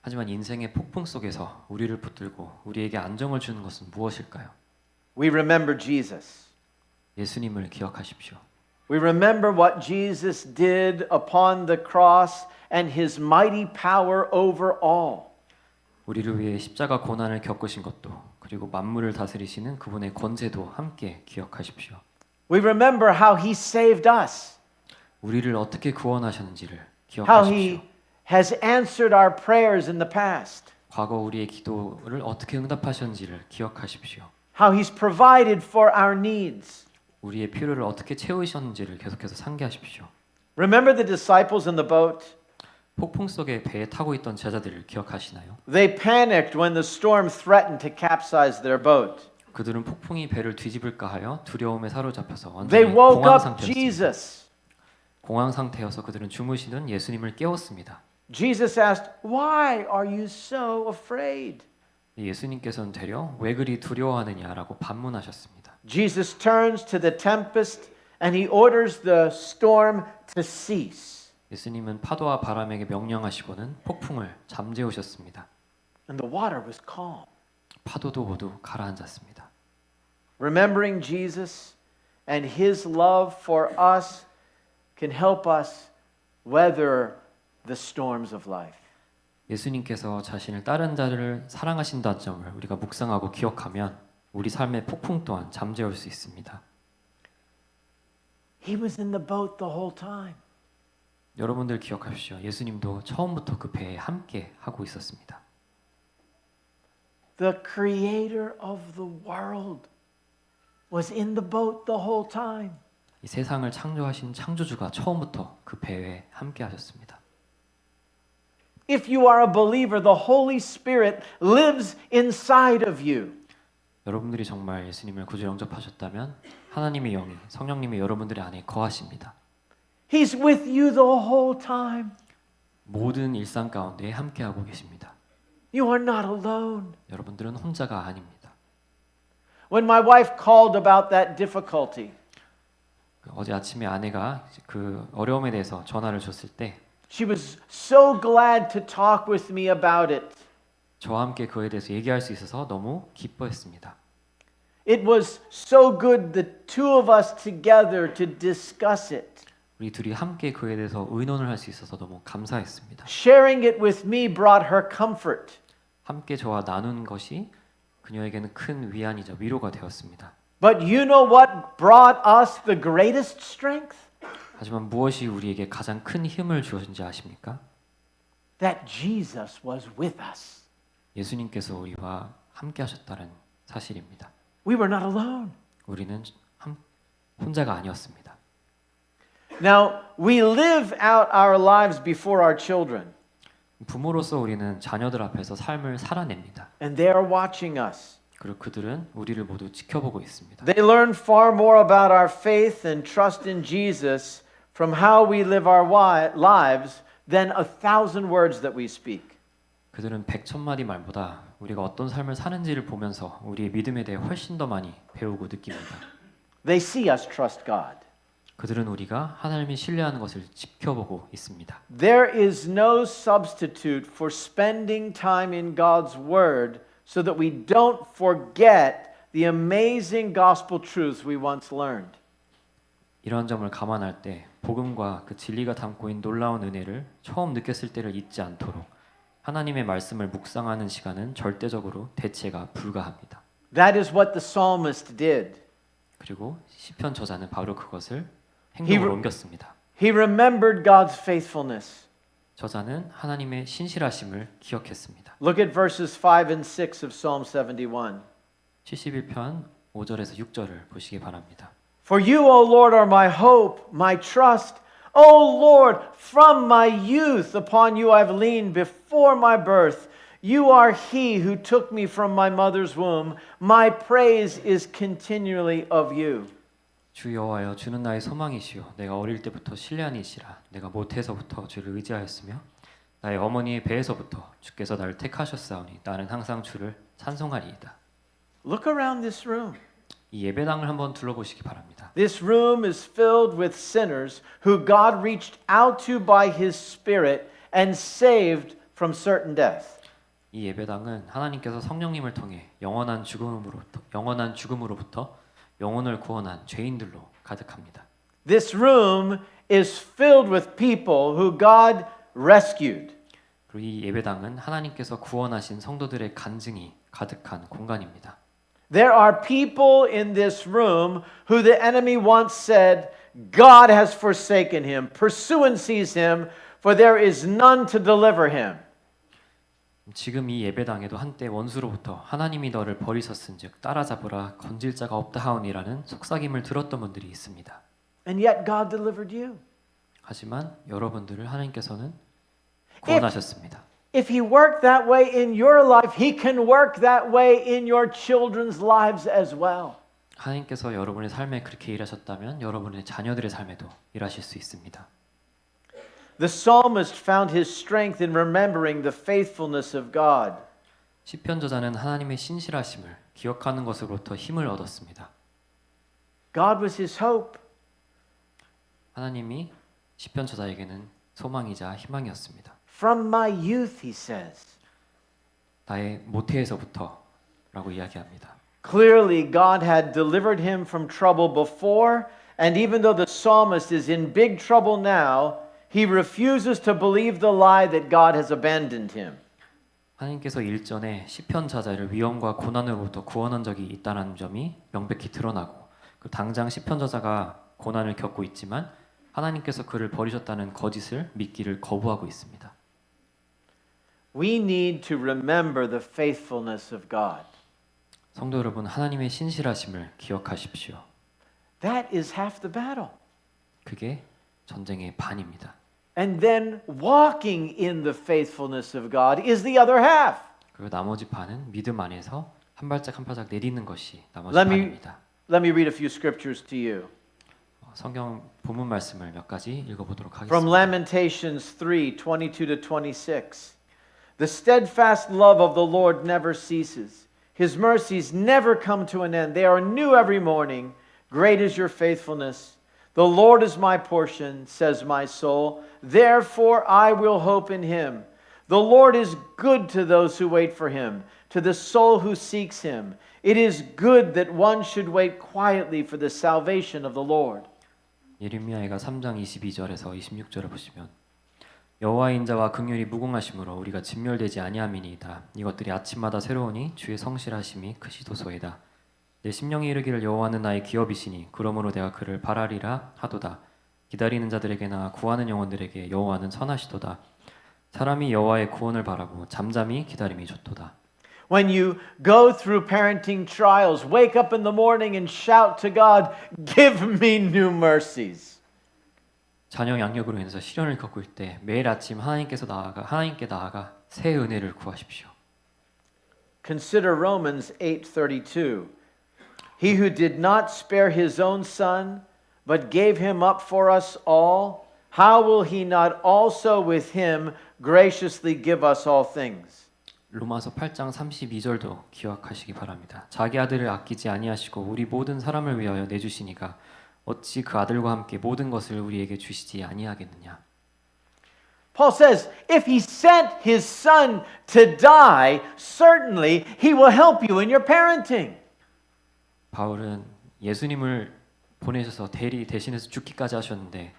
하지만 인생의 폭풍 속에서 우리를 붙들고 우리에게 안정을 주는 것은 무엇일까요?
We remember Jesus.
예수님을 기억하십시오.
We remember what Jesus did upon the cross and his mighty power over all.
우리를 위해 십자가 고난을 겪으신 것도 그리고 만물을 다스리시는 그분의 권세도 함께 기억하십시오.
We remember how he saved us.
우리를 어떻게 구원하셨는지를
How he
기억하십시오.
has answered our prayers in the past.
과거 우리의 기도를 어떻게 응답하셨는지를 기억하십시오.
How he's provided for our needs.
우리의 필요를 어떻게 채우셨는지를 계속해서 상기하십시오.
Remember the disciples in the boat?
폭풍 속에 배에 타고 있던 제자들을 기억하시나요?
They panicked when the storm threatened to capsize their boat.
그들은 폭풍이 배를 뒤집을까 하여 두려움에 사로잡혀서
They
완전히
woke
공황
up
상태였습니다.
Jesus.
공황 상태여서 그들은 주무시는 예수님을 깨웠습니다.
Jesus asked, "Why are you so afraid?"
예수님께서는 되려 왜 그리 두려워하느냐라고 반문하셨습니다.
Jesus turns to the tempest and he orders the storm to cease.
예수님은 파도와 바람에게 명령하시고는 폭풍을 잠재우셨습니다.
And the water was calm.
파도도 모두 가라앉았습니다.
Remembering Jesus and his love for us can help us weather the storms of life.
예수님께서 자신을 다른 자를 사랑하신다는 점을 우리가 묵상하고 기억하면 우리 삶의 폭풍 또한 잠재울 수 있습니다.
He was in the boat the whole time.
여러분들 기억하십시오. 예수님도 처음부터 그 배에 함께 하고 있었습니다.
The creator of the world was in the boat the whole time.
이 세상을 창조하신 창조주가 처음부터 그 배에 함께 하셨습니다.
If you are a believer, the Holy Spirit lives inside of you.
여러분들이 정말 예수님을 구주 영접하셨다면 하나님의 영이 성령님이 여러분들의 안에 거하십니다.
He's with you the whole time.
모든 일상 가운데 함께하고 계십니다.
You are not alone.
여러분들은 혼자가 아닙니다.
When my wife called about that difficulty,
어제 아침에 아내가 그 어려움에 대해서 전화를 줬을 때
she was so glad to talk with me about it.
저와 함께 그에 대해서 얘기할 수 있어서 너무 기뻐했습니다.
It was so good the two of us together to discuss it.
우리 둘이 함께 그에 대해서 의논을 할 수 있어서 너무 감사했습니다.
Sharing it with me brought her comfort.
함께 저와 나눈 것이 그녀에게는 큰 위안이자 위로가 되었습니다.
But you know what brought us the greatest strength?
하지만 무엇이 우리에게 가장 큰 힘을 주었는지 아십니까?
That Jesus was with us.
예수님께서 우리와 함께 하셨다는 사실입니다.
We were not alone.
우리는 혼자가 아니었습니다.
Now, we live out our lives before our children,
부모로서 우리는 자녀들 앞에서 삶을 살아냅니다.
and they are watching us.
그리고 그들은 우리를 모두 지켜보고 있습니다.
They learn far more about our faith and trust in Jesus from how we live our lives than 1,000 words that we speak.
그들은 100,000마디 말보다 우리가 어떤 삶을 사는지를 보면서 우리의 믿음에 대해 훨씬 더 많이 배우고 느낍니다.
They see us trust God.
그들은 우리가 하나님이 신뢰하는 것을 지켜보고 있습니다.
There is no substitute for spending time in God's Word so that we don't forget the amazing gospel truths we once learned.
이런 점을 감안할 때 복음과 그 진리가 담고 있는 놀라운 은혜를 처음 느꼈을 때를 잊지 않도록 하나님의 말씀을 묵상하는 시간은 절대적으로 대체가 불가합니다.
That is what the psalmist did.
그리고 시편 저자는 바로 그것을 행동으로
He-
옮겼습니다.
He remembered God's faithfulness.
저자는 하나님의 신실하심을 기억했습니다.
Look at verses 5 and 6 of Psalm 71.
71편 5절에서 6절을 보시기 바랍니다.
For you, O Lord, are my hope, my trust. O Lord, from my youth upon you I've leaned before my birth. You are he who took me from my mother's womb. My praise is continually of you.
주 여호와여 주는 나의 소망이시요 내가 어릴 때부터 신뢰한 이시라 내가 모태에서부터 주를 의지하였으며 나의 어머니의 배에서부터 주께서 나를 택하셨사오니 나는 항상 주를 찬송하리이다.
Look around this room.
이 예배당을 한번 둘러보시기 바랍니다.
This room is filled with sinners who God reached out to by his Spirit and saved from certain death.
이 예배당은 하나님께서 성령님을 통해 영원한 죽음으로부터 영혼을 구원한 죄인들로 가득합니다.
This room is filled with people who God rescued.
그리고 이 예배당은 하나님께서 구원하신 성도들의 간증이 가득한 공간입니다.
There are people in this room who the enemy once said, God has forsaken him, pursues him, for there is none to deliver him.
지금 이 예배당에도 한때 원수로부터 하나님이 너를 버리셨은즉 따라잡으라 건질 자가 없다 하오니라는 속삭임을 들었던 분들이 있습니다.
And yet God delivered you.
하지만 여러분들을 하나님께서는 구원하셨습니다.
If he worked that way in your life, he can work that way in your children's lives as well.
하나님께서 여러분의 삶에 그렇게 일하셨다면 여러분의 자녀들의 삶에도 일하실 수 있습니다.
The psalmist found his strength in remembering the faithfulness of God.
시편 저자는 하나님의 신실하심을 기억하는 것으로부터 힘을 얻었습니다.
God was his hope.
하나님이 시편 저자에게는 소망이자 희망이었습니다.
From my youth, he says.
나의 모태에서부터라고 이야기합니다.
Clearly, God had delivered him from trouble before, and even though the psalmist is in big trouble now, he refuses to believe the lie that God has abandoned him.
하나님께서 일전에 시편 저자를 위험과 고난으로부터 구원한 적이 있다는 점이 명백히 드러나고 그 당장 시편 저자가 고난을 겪고 있지만 하나님께서 그를 버리셨다는 거짓을 믿기를 거부하고 있습니다.
We need to remember the faithfulness of God.
성도 여러분, 하나님의 신실하심을 기억하십시오.
That is half the battle.
그게 전쟁의 반입니다.
And then walking in the faithfulness of God is the other half.
그리고 나머지 반은 믿음 안에서 한 발짝 한 발짝 내딛는 것이 나머지
Let me
반입니다.
read a few scriptures to you.
성경 본문 말씀을 몇 가지 읽어보도록
From
하겠습니다.
Lamentations 3:22-26. The steadfast love of the Lord never ceases. His mercies never come to an end. They are new every morning. Great is your faithfulness. The Lord is my portion, says my soul. Therefore I will hope in him. The Lord is good to those who wait for him, to the soul who seeks him. It is good that one should wait quietly for the salvation of the Lord.
예레미야가 3장 22절에서 26절을 보시면 여호와의 인자와 긍휼이 무궁하심으로 우리가 진멸되지 아니함이니이다. 이것들이 아침마다 새로우니 주의 성실하심이 크시도소이다. 내 심령이 이르기를 여호와는 나의 기업이시니 그러므로 내가 그를 바라리라 하도다. 기다리는 자들에게나 구하는 영혼들에게 여호와는 선하시도다. 사람이 여호와의 구원을 바라고 잠잠히 기다림이 좋도다.
When you go through parenting trials, wake up in the morning and shout to God, give me new mercies.
자녀 양육으로 인해서 시련을 겪을 때 매일 아침 하나님께 나아가 새 은혜를 구하십시오.
Consider Romans 8:32. He who did not spare his own son, but gave him up for us all, how will he not also with him graciously give us all things?
로마서 8장 32절도 기억하시기 바랍니다. 자기 아들을 아끼지 아니하시고 우리 모든 사람을 위하여 내주시니가 어찌 그 아들과 함께 모든 것을 우리에게 주시지 아니하겠느냐.
Paul says, if he sent his son to die, certainly he will help you in your parenting.
바울은 예수님을 보내셔서 대신해서 죽기까지 하셨는데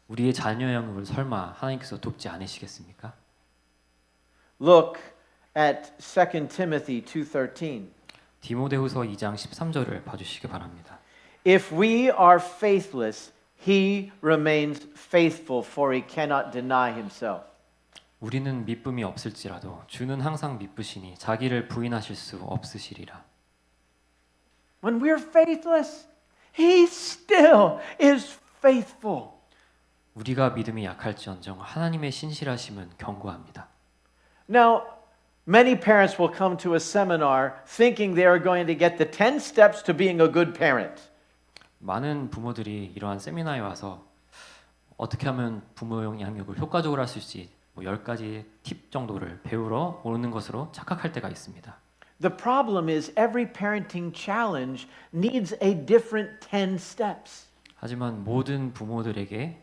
우리의 자녀 양육을 설마 하나님께서 돕지 않으시겠습니까?
Look at 2 Timothy 2:13.
디모데후서 2장 13절을 봐주시기 바랍니다.
If we are faithless, he remains faithful, for he cannot deny himself.
우리는 믿음이 없을지라도 주는 항상 믿으시니 자기를 부인하실 수 없으시리라.
When we're faithless, he still is faithful.
우리가 믿음이 약할지언정 하나님의 신실하심은 견고합니다.
Now, many parents will come to a seminar thinking they are going to get the 10 steps to being a good parent.
많은 부모들이 이러한 세미나에 와서 어떻게 하면 부모 양육을 효과적으로 할 수 있을지 10가지 팁 정도를 배우러 오는 것으로 착각할 때가 있습니다.
The problem is every parenting challenge needs a different 10 steps.
하지만 모든 부모들에게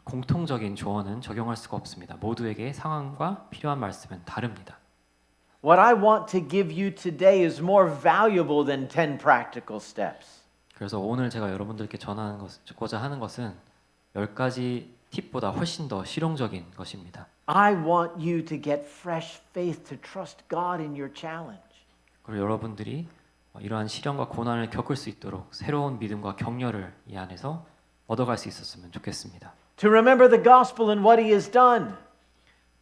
공통적인 조언은 적용할 수가 없습니다. 모두에게 상황과 필요한 말씀은 다릅니다.
What I want to give you today is more valuable than 10 practical steps.
그래서 오늘 제가 여러분들께 전하고자 하는 것은 10가지 팁보다 훨씬 더 실용적인 것입니다.
I want you to get fresh faith to trust God in your challenge.
그리고 여러분들이 이러한 시련과 고난을 겪을 수 있도록 새로운 믿음과 격려를 이 안에서 얻어갈 수 있었으면 좋겠습니다.
to remember the gospel and what he has done.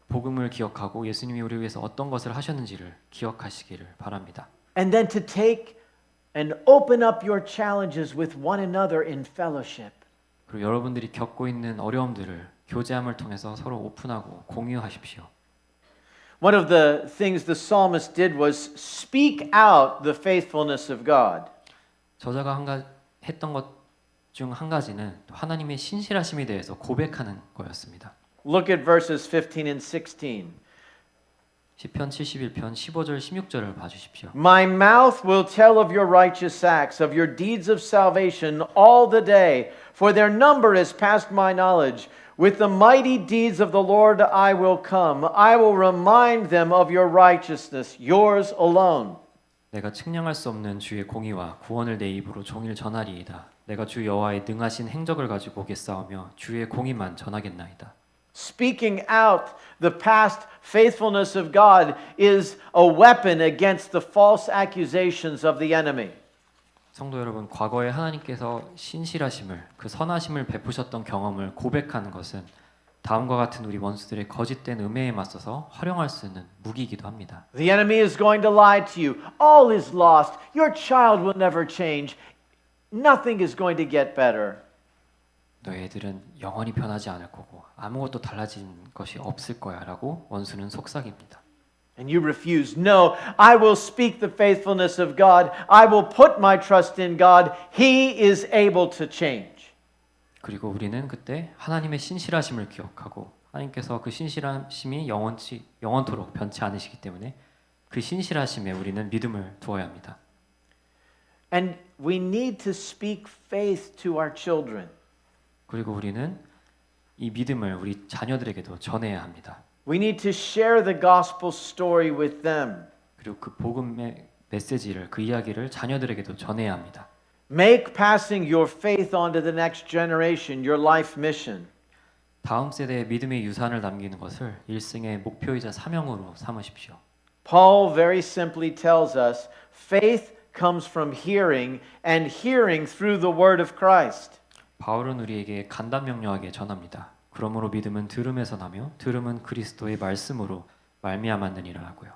복음을 기억하고 예수님이 우리 위해서 어떤 것을 하셨는지를 기억하시기를 바랍니다.
And then to take and open up your challenges with one another in fellowship.
그리고 여러분들이 겪고 있는 어려움들을 교제함을 통해서 서로 오픈하고 공유하십시오.
One of the things the psalmist did was speak out the faithfulness of God.
저자가 했던 것 중 한 가지는 하나님의 신실하심에 대해서 고백하는 거였습니다.
Look at verses 15 and 16.
시편 71편 15절 16절을 봐주십시오.
My mouth will tell of your righteous acts, of your deeds of salvation all the day, for their number is past my knowledge. With the mighty deeds of the Lord I will come. I will remind them of your righteousness, yours alone.
내가 측량할 수 없는 주의 공의와 구원을 내 입으로 종일 전하리이다. 내가 주 여호와의 능하신 행적을 가지고 오겠사오며 주의 공의만 전하겠나이다.
Speaking out the past faithfulness of God is a weapon against the false accusations of the enemy.
성도 여러분, 과거에 하나님께서 신실하심을, 그 선하심을 베푸셨던 경험을 고백하는 것은 다음과 같은 우리 원수들의 거짓된 음해에 맞서서 활용할 수 있는 무기이기도 합니다.
The enemy is going to lie to you. All is lost. Your child will never change. Nothing is going to get better.
너희 애들은 영원히 변하지 않을 거고 아무것도 달라진 것이 없을 거야 라고 원수는 속삭입니다.
And you refuse. No, I will speak the faithfulness of God. I will put my trust in God. He is able to change.
그리고 우리는 그때 하나님의 신실하심을 기억하고 하나님께서 그 신실하심이 영원토록 변치 않으시기 때문에 그 신실하심에 우리는 믿음을 두어야 합니다.
And we need to speak faith to our children.
그리고 우리는 이 믿음을 우리 자녀들에게도 전해야 합니다.
We need to share the gospel story with them.
그리고 그 복음의 메시지를, 그 이야기를 자녀들에게도 전해야 합니다.
Make passing your faith on to the next generation your life mission.
다음 세대에 믿음의 유산을 남기는 것을 일생의 목표이자 사명으로 삼으십시오.
Paul very simply tells us faith comes from hearing and hearing through the word of Christ.
바울은 우리에게 간단명료하게 전합니다. 그러므로 믿음은 들음에서 나며 들음은 그리스도의 말씀으로 말미암았느니라 하고요.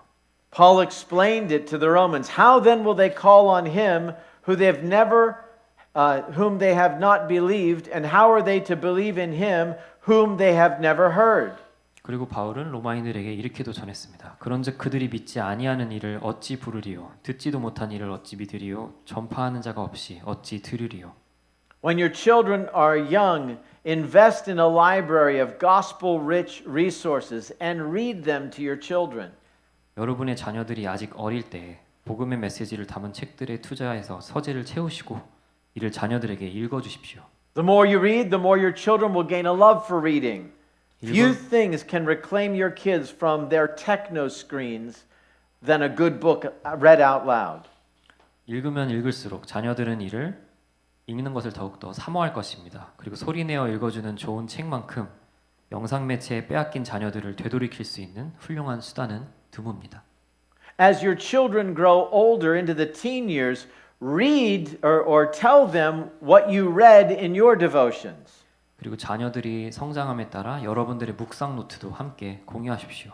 Paul explained it to the Romans. How then will they call on him whom they have not believed, and how are they to believe in him whom they have never heard?
그리고 바울은 로마인들에게 이렇게도 전했습니다. 그런즉 그들이 믿지 아니하는 일을 어찌 부르리요? 듣지도 못한 일을 어찌 믿으리요? 전파하는 자가 없이 어찌 들으리요?
When your children are young, invest in a library of gospel-rich resources and read them to your children.
여러분의 자녀들이 아직 어릴 때 복음의 메시지를 담은 책들에 투자해서 서재를 채우시고 이를 자녀들에게 읽어주십시오.
The more you read, the more your children will gain a love for reading. Few things can reclaim your kids from their techno screens than a good book read out loud.
읽으면 읽을수록 자녀들은 이를 읽는 것을 더욱더 사모할 것입니다. 그리고 소리내어 읽어주는 좋은 책만큼 영상 매체에 빼앗긴 자녀들을 되돌이킬 수 있는 훌륭한 수단은 드뭅니다.
As your children grow older into the teen years, read or tell them what you read in your devotions.
그리고 자녀들이 성장함에 따라 여러분들의 묵상 노트도 함께 공유하십시오.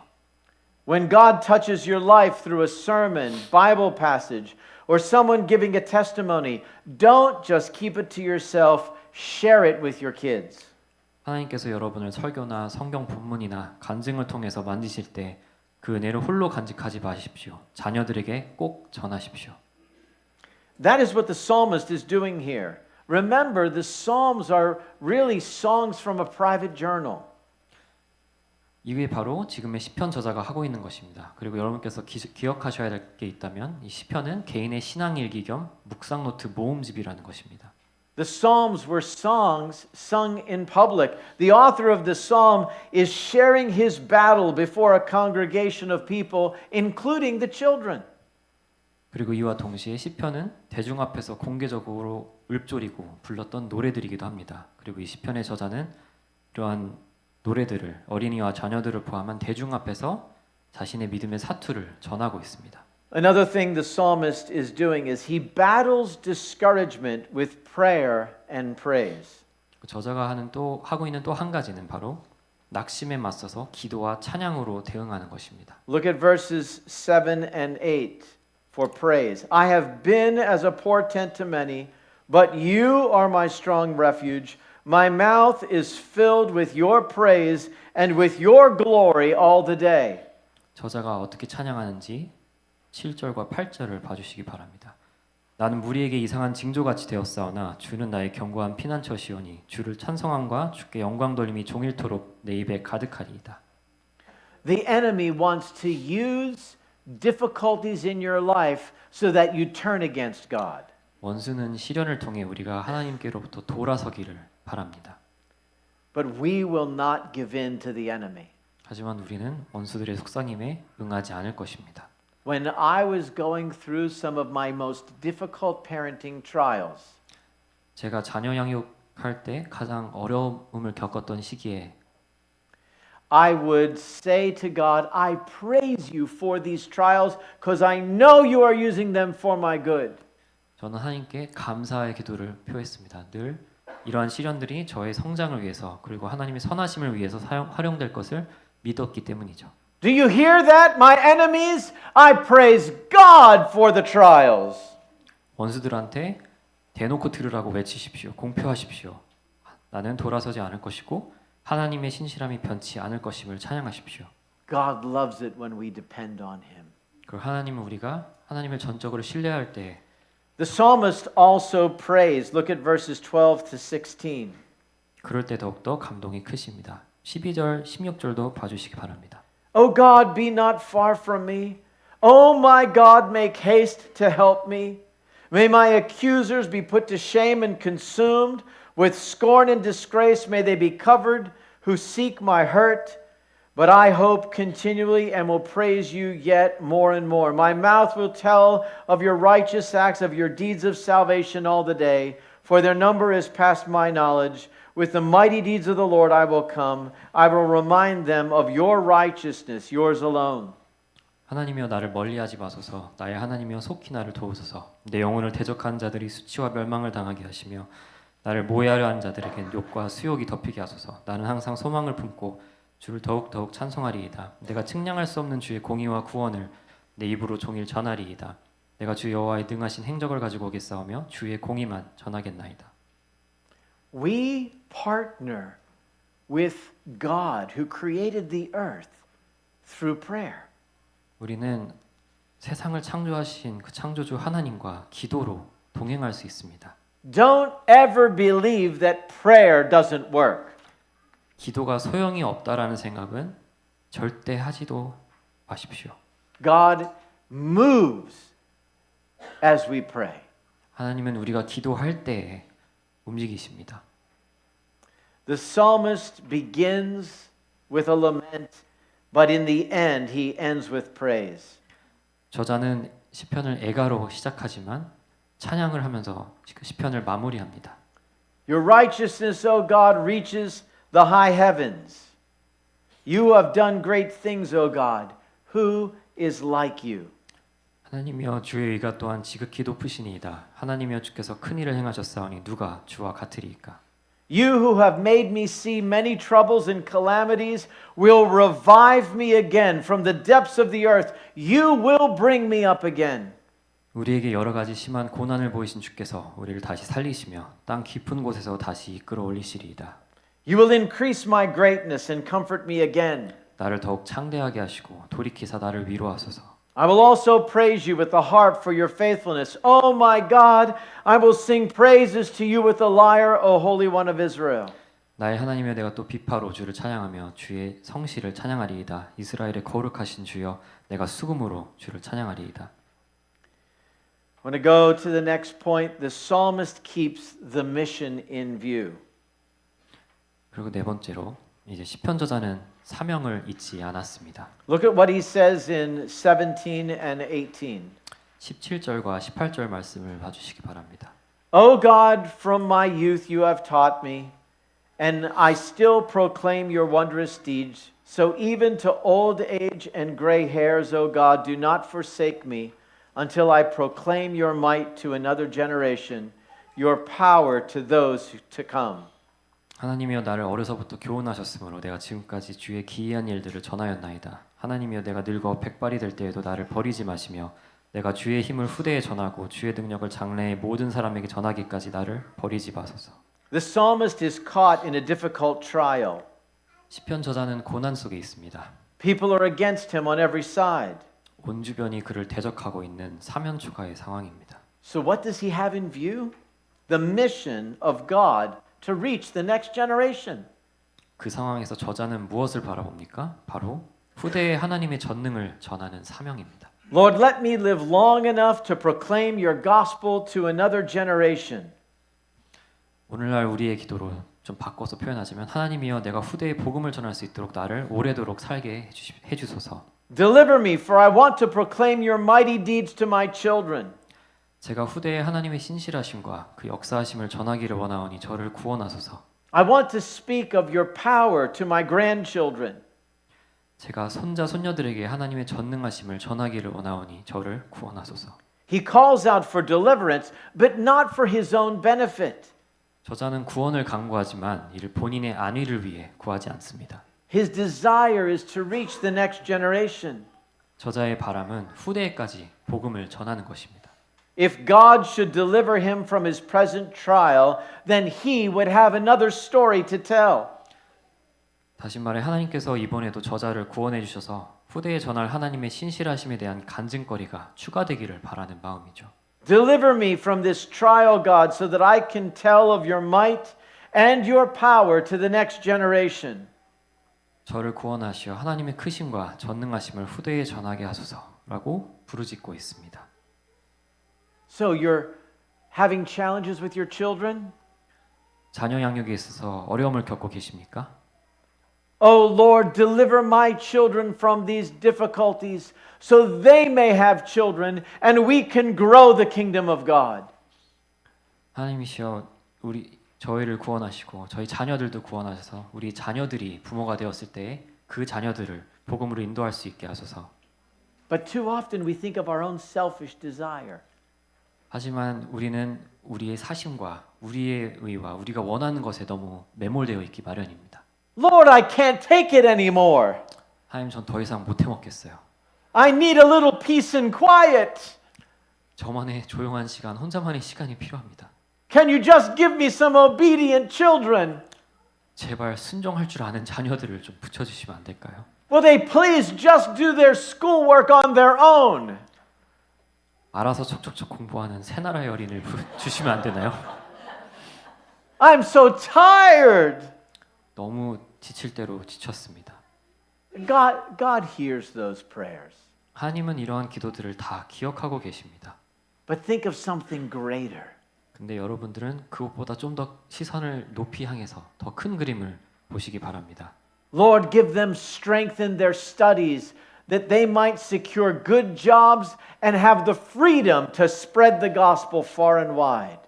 When God touches your life through a sermon, Bible passage, or someone giving a testimony, don't just keep it to yourself, share it with your kids.
하나님께서 여러분을 설교나 성경 본문이나 간증을 통해서 만지실 때 그 은혜를 홀로 간직하지 마십시오. 자녀들에게 꼭 전하십시오.
That is what the psalmist is doing here. Remember, the Psalms are really songs from a private journal.
이게 바로 지금의 시편 저자가 하고 있는 것입니다. 그리고 여러분께서 기억하셔야 될 게 있다면 이 시편은 개인의 신앙 일기 겸 묵상 노트 모음집이라는 것입니다.
The Psalms were songs sung in public. The author of the psalm is sharing his battle before a congregation of people, including the children.
그리고 이와 동시에 시편은 대중 앞에서 공개적으로 읊조리고 불렀던 노래들이기도 합니다. 그리고 이 시편의 저자는 이러한 노래들을 어린이와 자녀들을 포함한 대중 앞에서 자신의 믿음의 사투를 전하고 있습니다.
Another thing the psalmist is doing is he battles discouragement with prayer and praise.
저자가 하고 있는 또 한 가지는 바로 낙심에 맞서서 기도와 찬양으로 대응하는 것입니다.
Look at verses 7 and 8 for praise. I have been as a portent to many, but you are my strong refuge. My mouth is filled with your praise and with your glory all the day.
저자가 어떻게 찬양하는지 7절과 8절을 봐주시기 바랍니다. 나는 무리에게 이상한 징조같이 되었사오나 주는 나의 견고한 피난처시오니 주를 찬송함과 주께 영광 돌림이 종일토록 내 입에 가득하리이다.
The enemy wants to use difficulties in your life so that you turn against God.
원수는 시련을 통해 우리가 하나님께로부터 돌아서기를 바랍니다.
But we will not give in to the enemy.
하지만 우리는 원수들의 속삭임에 응하지 않을 것입니다.
When I was going through some of my most difficult parenting trials,
제가 자녀 양육할 때 가장 어려움을 겪었던 시기에
I would say to God, I praise you for these trials because I know you are using them for my good.
저는 하나님께 감사의 기도를 표했습니다. 늘 이러한 시련들이 저의 성장을 위해서 그리고 하나님의 선하심을 위해서 활용될 것을 믿었기 때문이죠.
Do you hear that, my enemies? I praise God for the trials.
원수들한테 대놓고 들으라고 외치십시오. 공표하십시오. 나는 돌아서지 않을 것이고 하나님의 신실함이 변치 않을 것임을 찬양하십시오.
God loves it when we depend on Him.
그리고 하나님은 우리가 하나님을 전적으로 신뢰할 때
The psalmist also prays. Look at verses 12 to 16.
그럴 때 더욱더 감동이 크십니다. 12절, 16절도 봐주시기 바랍니다.
O God, be not far from me. O my God, make haste to help me. May my accusers be put to shame and consumed. With scorn and disgrace may they be covered who seek my hurt. But I hope continually and will praise you yet more and more. My mouth will tell of your righteous acts, of your deeds of salvation all the day. For their number is past my knowledge. With the mighty deeds of the Lord I will come. I will remind them of your righteousness, yours alone.
하나님이여 나를 멀리하지 마소서. 나의 하나님이여 속히 나를 도우소서. 내 영혼을 대적하는 자들이 수치와 멸망을 당하게 하시며 나를 모해하려 하는 자들에겐 욕과 수욕이 덮이게 하소서. 나는 항상 소망을 품고 주를 더욱 찬송하리이다. 내가 측량할 수 없는 주의 공의와 구원을 내 입으로 종일 전하리이다. 내가 주 여호와의 능하신 행적을 가지고 오겠사오며 주의 공의만 전하겠나이다.
We partner with God who created the earth through prayer.
우리는 세상을 창조하신 그 창조주 하나님과 기도로 동행할 수 있습니다.
Don't ever believe that prayer doesn't work.
기도가 소용이 없다라는 생각은 절대 하지도 마십시오.
God moves as we pray.
하나님은 우리가 기도할 때에 움직이십니다.
The psalmist begins with a lament, but in the end he ends with praise.
저자는 시편을 애가로 시작하지만 찬양을 하면서 시편을 마무리합니다.
Your righteousness, O God, reaches the high heavens. You have done great things, O God. Who is like you?
하나님이여 주의 의가 또한 지극히 높으시니이다. 하나님이여 주께서 큰 일을 행하셨사오니 누가 주와 같으리이까.
You who have made me see many troubles and calamities will revive me again from the depths of the earth. You will bring me up again.
우리에게 여러 가지 심한 고난을 보이신 주께서 우리를 다시 살리시며 땅 깊은 곳에서 다시 이끌어 올리시리이다.
You will increase my greatness and comfort me again.
나를 더욱 창대하게 하시고 돌이키사 나를 위로하소서.
I will also praise you with the harp for your faithfulness. Oh my God, I will sing praises to you with the lyre, O Holy One of Israel.
나의 하나님여 내가 또 비파로 주를 찬양하며 주의 성실을 찬양하리이다. 이스라엘의 거룩하신 주여 내가 수금으로 주를 찬양하리이다.
I want to go to the next point. The psalmist keeps the mission in view.
그리고 네 번째로 이제 시편 저자는 사명을 잊지 않았습니다.
Look at what he says in 17 and 18.
17절과 18절 말씀을 봐주시기 바랍니다.
O God, from my youth you have taught me, and I still proclaim your wondrous deeds. So even to old age and gray hairs, O God, do not forsake me until I proclaim your might to another generation, your power to those to come.
하나님이여 나를 어려서부터 교훈하셨으므로 내가 지금까지 주의 기이한 일들을 전하였나이다. 하나님이여 내가 늙어 백발이 될 때에도 나를 버리지 마시며 내가 주의 힘을 후대에 전하고 주의 능력을 장래의 모든 사람에게 전하기까지 나를 버리지 마소서.
The psalmist is caught in a difficult trial.
시편 저자는 고난 속에 있습니다.
People are against him on every side.
온 주변이 그를 대적하고 있는 사면초가의 상황입니다.
So what does he have in view? The mission of God to reach the next generation.
그 상황에서 저자는 무엇을 바라봅니까? 바로 후대에 하나님의 전능을 전하는 사명입니다.
Lord, let me live long enough to proclaim your gospel to another generation.
오늘날 우리의 기도로 좀 바꿔서 표현하자면 하나님이여 내가 후대에 복음을 전할 수 있도록 나를 오래도록 살게 해주소서.
Deliver me, for I want to proclaim your mighty deeds to my children.
제가 후대에 하나님의 신실하심과 그 역사하심을 전하기를 원하오니 저를 구원하소서.
I want to speak of your power to my grandchildren.
제가 손자 손녀들에게 하나님의 전능하심을 전하기를 원하오니 저를 구원하소서.
He calls out for deliverance, but not for his own benefit.
저자는 구원을 간구하지만 이를 본인의 안위를 위해 구하지 않습니다.
His desire is to reach the next generation.
저자의 바람은 후대에까지 복음을 전하는 것입니다.
If God should deliver him from his present trial, then he would have another story to tell.
다시 말해 하나님께서 이번에도 저자를 구원해 주셔서 후대에 전할 하나님의 신실하심에 대한 간증거리가 추가되기를 바라는 마음이죠.
Deliver me from this trial, God, so that I can tell of your might and your power to the next generation.
저를 구원하시어 하나님의 크심과 전능하심을 후대에 전하게 하소서라고 부르짖고 있습니다.
So you're having challenges with your children?
자녀 양육에 있어서 어려움을 겪고 계십니까?
Oh Lord, deliver my children from these difficulties so they may have children and we can grow the kingdom of God.
하나님이시여 저희를 구원하시고 저희 자녀들도 구원하셔서 우리 자녀들이 부모가 되었을 때 그 자녀들을 복음으로 인도할 수 있게 하소서.
But too often we think of our own selfish desire.
하지만 우리는 우리의 사심과 우리의 의와 우리가 원하는 것에 너무 매몰되어 있기 마련입니다.
Lord, I can't take it anymore.
하나님 전 더 이상 못 해먹겠어요.
I need a little peace and quiet.
저만의 조용한 시간, 혼자만의 시간이 필요합니다.
Can you just give me some obedient children?
제발 순종할 줄 아는 자녀들을 좀 붙여주시면 안 될까요?
Will they please just do their schoolwork on their own?
알아서 척척척 공부하는 새나라의 어린이를 주시면 안 되나요?
I'm so tired.
너무 지칠 대로 지쳤습니다.
God hears those prayers.
하나님은 이러한 기도들을 다 기억하고 계십니다.
But think of something greater.
근데 여러분들은 그것보다 좀 더 시선을 높이 향해서 더 큰 그림을 보시기 바랍니다.
Lord, give them strength in their studies that they might secure good jobs and have the freedom to spread the gospel far and wide.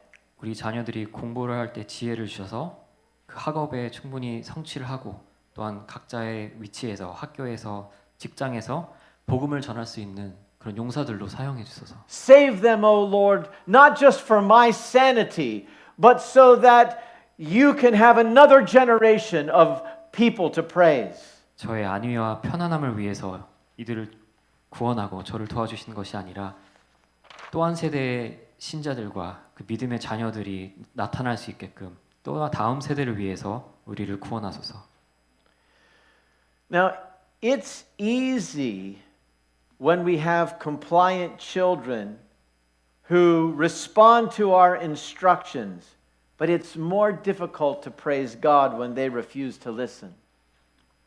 우리 자녀들이 공부를 할 때 지혜를 주셔서 그 학업에 충분히 성취를 하고 또한 각자의 위치에서 학교에서 직장에서 복음을 전할 수 있는 그런 용사들로 사용해 주소서.
Save them, O Lord, not just for my sanity, but so that you can have another generation of people to praise.
저의 안위와 편안함을 위해서 이들을 구원하고 저를 도와주시는 것이 아니라 또 한 세대의 신자들과 그 믿음의 자녀들이 나타날 수 있게끔 또 다음 세대를 위해서 우리를 구원하소서.
Now, it's easy when we have compliant children who respond to our instructions, but it's more difficult to praise God when they refuse to listen.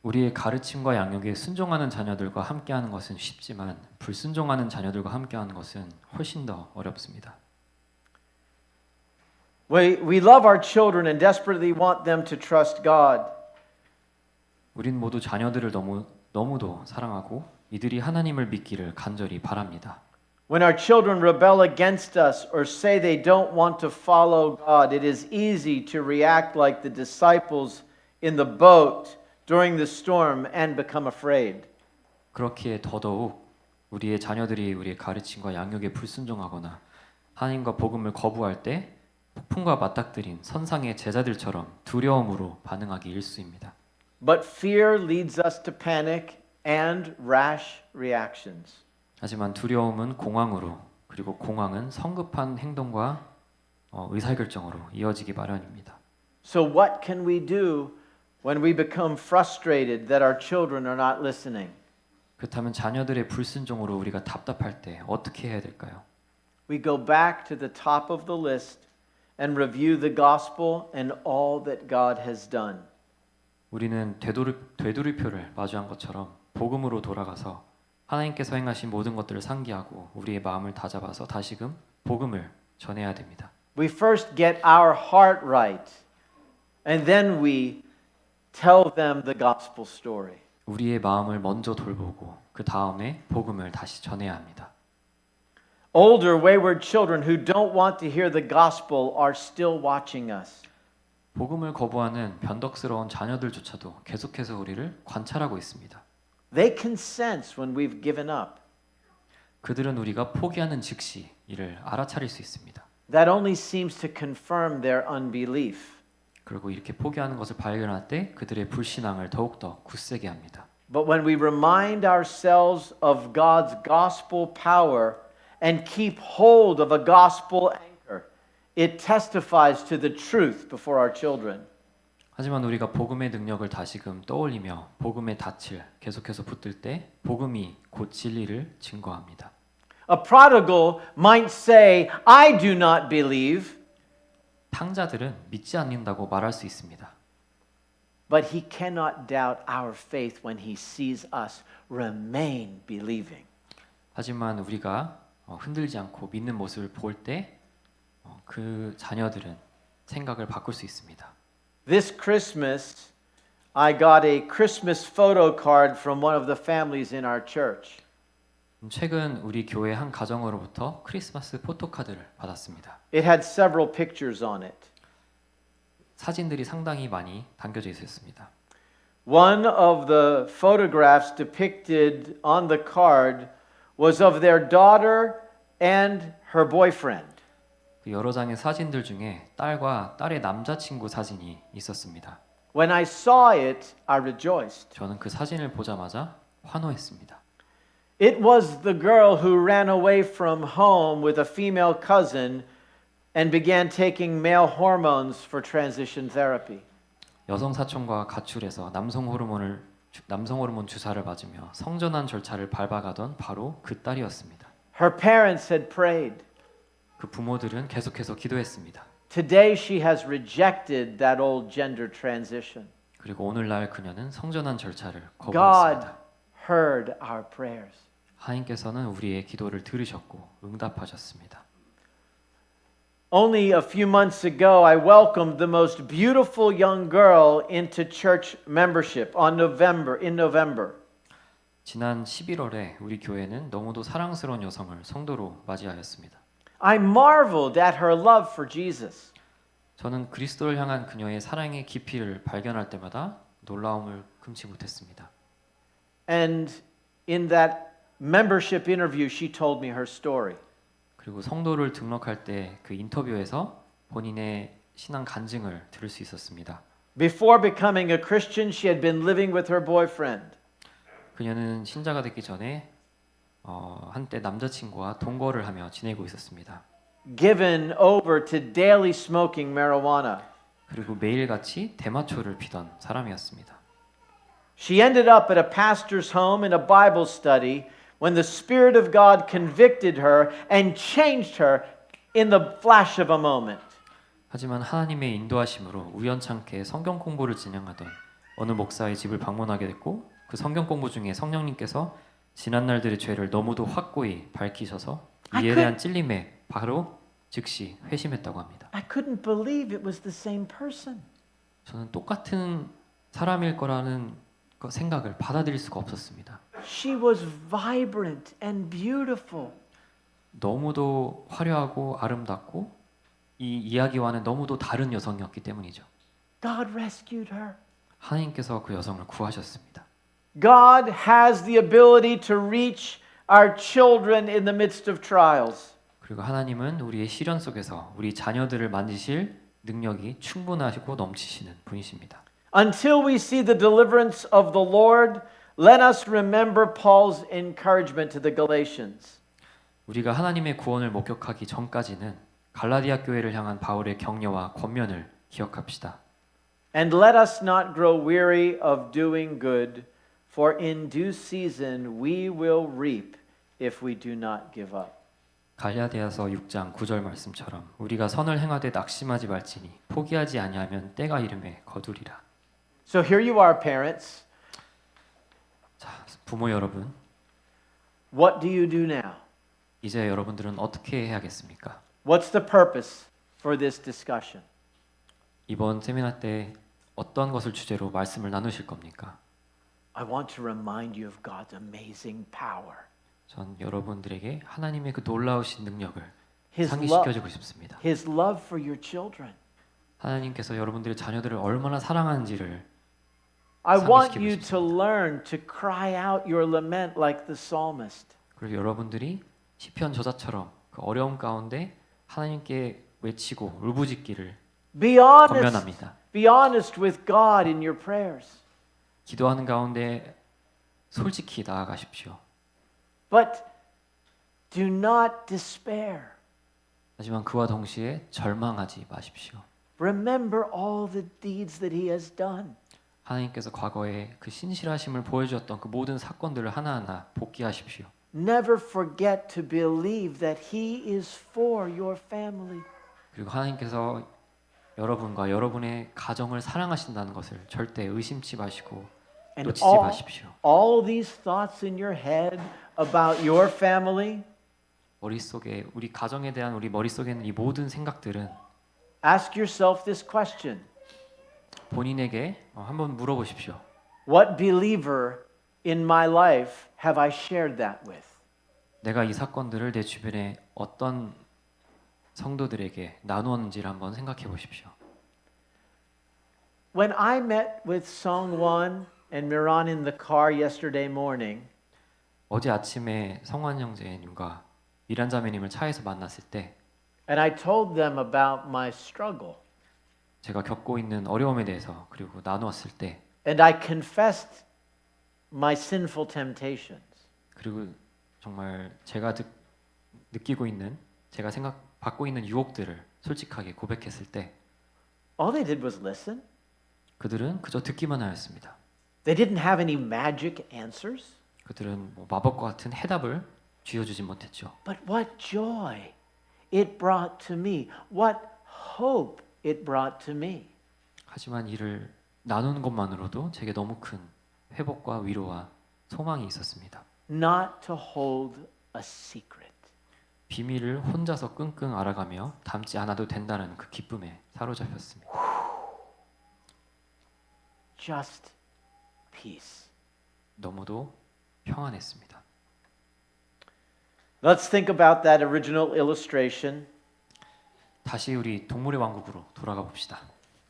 우리의 가르침과 양육에 순종하는 자녀들과 함께하는 것은 쉽지만 불순종하는 자녀들과 함께하는 것은 훨씬 더 어렵습니다.
We love our children and desperately want them to trust God.
우린 모두 자녀들을 너무도 사랑하고 이들이 하나님을 믿기를 간절히 바랍니다.
When our children rebel against us or say they don't want to follow God, it is easy to react like the disciples in the boat during the storm and become afraid.
그렇기에 더더욱 우리의 자녀들이 우리의 가르침과 양육에 불순종하거나 하나님과 복음을 거부할 때 폭풍과 맞닥뜨린 선상의 제자들처럼 두려움으로 반응하기 일쑤입니다.
But fear leads us to panic and rash reactions.
하지만 두려움은 공황으로, 그리고 공황은 성급한 행동과 의사결정으로 이어지기 마련입니다.
So what can we do when we become frustrated that our children are not listening?
그렇다면 자녀들의 불순종으로 우리가 답답할 때 어떻게 해야 될까요?
We go back to the top of the list and review the gospel and all that God has done.
우리는 되돌이표를 마주한 것처럼 복음으로 돌아가서 하나님께서 행하신 모든 것들을 상기하고 우리의 마음을 다잡아서 다시금 복음을 전해야 됩니다.
We first get our heart right, and then we tell them the gospel story.
우리의 마음을 먼저 돌보고 그 다음에 복음을 다시 전해야 합니다.
Older, wayward children who don't want to hear the gospel are still watching us.
복음을 거부하는 변덕스러운 자녀들조차도 계속해서 우리를 관찰하고 있습니다.
They can sense when we've given up.
그들은 우리가 포기하는 즉시 이를 알아차릴 수 있습니다.
That only seems to confirm their unbelief.
그리고 이렇게 포기하는 것을 발견할 때 그들의 불신앙을 더욱더 굳세게 합니다.
But when we remind ourselves of God's gospel power and keep hold of a gospel anchor, it testifies to the truth before our children.
하지만 우리가 복음의 능력을 다시금 떠올리며 복음의 닻을 계속해서 붙들 때 복음이 곧 진리를 증거합니다.
A prodigal might say, I do not believe,
탕자들은 믿지 않는다고 말할 수 있습니다.
but he cannot doubt our faith when he sees us remain believing.
하지만 우리가 흔들지 않고 믿는 모습을 볼 때 그 자녀들은 생각을 바꿀 수 있습니다.
This Christmas, I got a Christmas photo card from one of the families in our church.
최근 우리 교회 한 가정으로부터 크리스마스 포토카드를 받았습니다.
It had several pictures on it.
사진들이 상당히 많이 담겨져 있었습니다.
One of the photographs depicted on the card was of their daughter and her boyfriend.
여러 장의 사진들 중에 딸과 딸의 남자친구 사진이 있었습니다.
When I saw it, I rejoiced.
저는 그 사진을 보자마자 환호했습니다.
It was the girl who ran away from home with a female cousin and began taking male hormones for transition therapy.
여성 사촌과 가출해서 남성 호르몬 주사를 맞으며 성전환 절차를 밟아가던 바로 그 딸이었습니다.
Her parents had prayed.
그 부모들은 계속해서 기도했습니다.
Today she has rejected that old gender transition.
그리고 오늘날 그녀는 성전환 절차를
God
거부했습니다.
heard our prayers.
하나님께서는 우리의 기도를 들으셨고 응답하셨습니다.
Only a few months ago, I welcomed the most beautiful young girl into church membership in November.
지난 11월에 우리 교회는 너무도 사랑스러운 여성을 성도로 맞이하였습니다.
I marveled at her love for Jesus.
저는 그리스도를 향한 그녀의 사랑의 깊이를 발견할 때마다 놀라움을 금치 못했습니다.
And in that membership interview, she told me her story.
그리고 성도를 등록할 때 그 인터뷰에서 본인의 신앙 간증을 들을 수 있었습니다.
Before becoming a Christian, she had been living with her boyfriend.
그녀는 신자가 되기 전에 한때 남자친구와 동거를 하며 지내고 있었습니다.
Given over to daily smoking marijuana.
그리고 매일같이 대마초를 피던 사람이었습니다.
She ended up at a pastor's home in a Bible study when the Spirit of God convicted her and changed her in the flash of a moment.
하지만 하나님의 인도하심으로 우연찮게 성경 공부를 진행하던 어느 목사의 집을 방문하게 됐고 그 성경 공부 중에 성령님께서 지난 날들의 죄를 너무도 확고히 밝히셔서 이에 대한 찔림에 바로 즉시 회심했다고 합니다.
I couldn't believe it was the same person.
저는 똑같은 사람일 거라는 생각을 받아들일 수가 없었습니다.
She was vibrant and beautiful.
너무도 화려하고 아름답고 이 이야기와는 너무도 다른 여성이었기 때문이죠.
God rescued her.
하나님께서 그 여성을 구하셨습니다.
God has the ability to reach our children in the midst of trials.
그리고 하나님은 우리의 시련 속에서 우리 자녀들을 만지실 능력이 충분하시고 넘치시는 분이십니다.
Until we see the deliverance of the Lord, let us remember Paul's encouragement to the Galatians.
우리가 하나님의 구원을 목격하기 전까지는 갈라디아 교회를 향한 바울의 격려와 권면을 기억합시다.
And let us not grow weary of doing good, for in due season we will reap if we do not give up.
갈라디아서 6장 9절 말씀처럼 우리가 선을 행하되 낙심하지 말지니 포기하지 아니하면 때가 이름에 거두리라.
So here you are, parents.
자, 부모 여러분,
What do you do now?
이제 여러분들은 어떻게 해야겠습니까?
What's the purpose for this discussion?
이번 세미나 때 어떤 것을 주제로 말씀을 나누실 겁니까?
I want to remind you of God's amazing power.
전 여러분들에게 하나님의 그 놀라우신 능력을
His
상기시켜주고 싶습니다.
His love for your children.
하나님께서 여러분들의 자녀들을 얼마나 사랑하는지를
I want
상기시키고
you to learn to cry out your lament like the psalmist.
그리고 여러분들이 시편 저자처럼 그 어려움 가운데 하나님께 외치고 울부짖기를
Be honest.
권면합니다.
Be honest with God in your prayers.
기도하는 가운데 솔직히 나아가십시오.
But do not despair.
하지만 그와 동시에 절망하지 마십시오.
Remember all the deeds that He has done.
하나님께서 과거에 그 신실하심을 보여주었던 그 모든 사건들을 하나하나 복기하십시오.
Never forget to believe that He is for your family.
그리고 하나님께서 여러분과 여러분의 가정을 사랑하신다는 것을 절대 의심치 마시고
And
놓치지
all,
마십시오.
all these thoughts in your head about your family,
머릿속에 우리 가정에 대한 우리 머릿속에 있는 이 모든 생각들은
ask yourself this question.
본인에게 한번 물어보십시오.
What believer in my life have I shared that with?
내가 이 사건들을 내 주변에 어떤 성도들에게 나누었는지를 한번 생각해 보십시오.
When I met with Songwon and Miran in the car yesterday morning,
어제 아침에 성환 형제님과 미란 자매님을 차에서 만났을 때
and I told them about my struggle,
제가 겪고 있는 어려움에 대해서 그리고 나누었을 때
and I confessed my sinful temptations,
그리고 정말 제가 느끼고 있는 제가 받고 있는 유혹들을 솔직하게 고백했을 때
all they did was listen.
그들은 그저 듣기만 하였습니다.
They didn't have any magic answers.
그들은 뭐 마법과 같은 해답을 쥐어주지 못했죠.
But what joy it brought to me. What hope it brought to me.
하지만 이를 나누는 것만으로도 제게 너무 큰 회복과 위로와 소망이 있었습니다.
Not to hold a secret.
비밀을 혼자서 끙끙 앓아가며 담지 않아도 된다는 그 기쁨에 사로잡혔습니다.
Just peace.
너무도 평안했습니다.
Let's think about that original illustration.
다시 우리 동물의 왕국으로 돌아가 봅시다.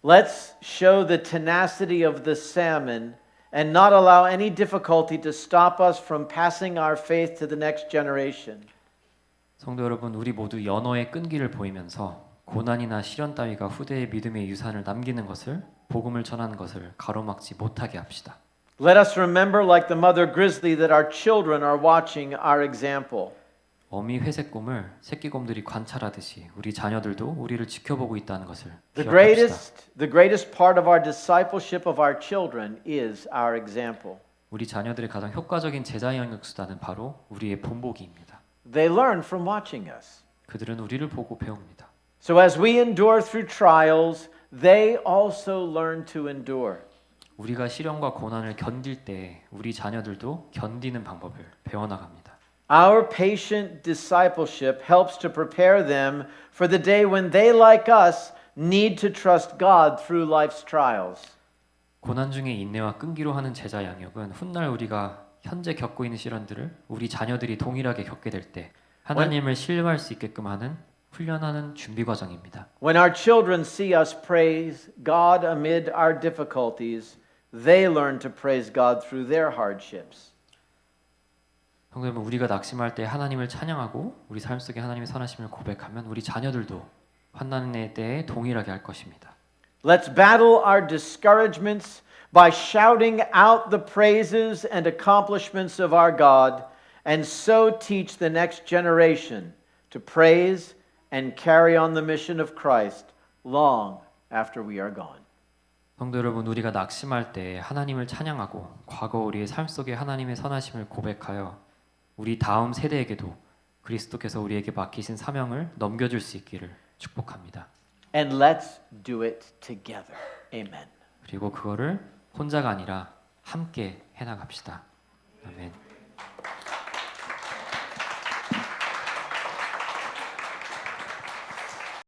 Let's show the tenacity of the salmon and not allow any difficulty to stop us from passing our faith to the next generation.
성도 여러분, 우리 모두 연어의 끈기를 보이면서 고난이나 시련 따위가 후대의 믿음의 유산을 남기는 것을 복음을 전하는 것을 가로막지 못하게 합시다.
Let us remember, like the mother grizzly, that our children are watching our example.
어미 회색곰을 새끼곰들이 관찰하듯이 우리 자녀들도 우리를 지켜보고 있다는 것을
The
기억합시다.
greatest part of our discipleship of our children is our example.
우리 자녀들의 가장 효과적인 제자 영역 수단은 바로 우리의 본보기입니다.
They learn from watching us.
그들은 우리를 보고 배웁니다.
So as we endure through trials, they also learn to endure.
우리가 시련과 고난을 견딜 때 우리 자녀들도 견디는 방법을 배워나갑니다.
Our patient discipleship helps to prepare them for the day when they, like us, need to trust God through life's trials.
고난 중에 인내와 끈기로 하는 제자 양육은 훗날 우리가 현재 겪고 있는 시련들을 우리 자녀들이 동일하게 겪게 될 때 하나님을 신뢰할 수 있게끔 하는 훈련하는 준비 과정입니다.
When our children see us praise God amid our difficulties, they learn to praise God through their hardships.
성도 여러분, 우리가 낙심할 때 하나님을 찬양하고 우리 삶 속에 하나님의 선하심을 고백하면 우리 자녀들도 환난의 때에 동일하게 할 것입니다.
Let's battle our discouragements by shouting out the praises and accomplishments of our God, and so teach the next generation to praise and carry on the mission of Christ long after we are gone.
성도 여러분, 우리가 낙심할 때 하나님을 찬양하고 과거 우리의 삶 속에 하나님의 선하심을 고백하여 우리 다음 세대에게도 그리스도께서 우리에게 맡기신 사명을 넘겨줄 수 있기를 축복합니다.
And let's do it together. Amen.
그리고 그거를 혼자가 아니라 함께 해나갑시다. 아멘.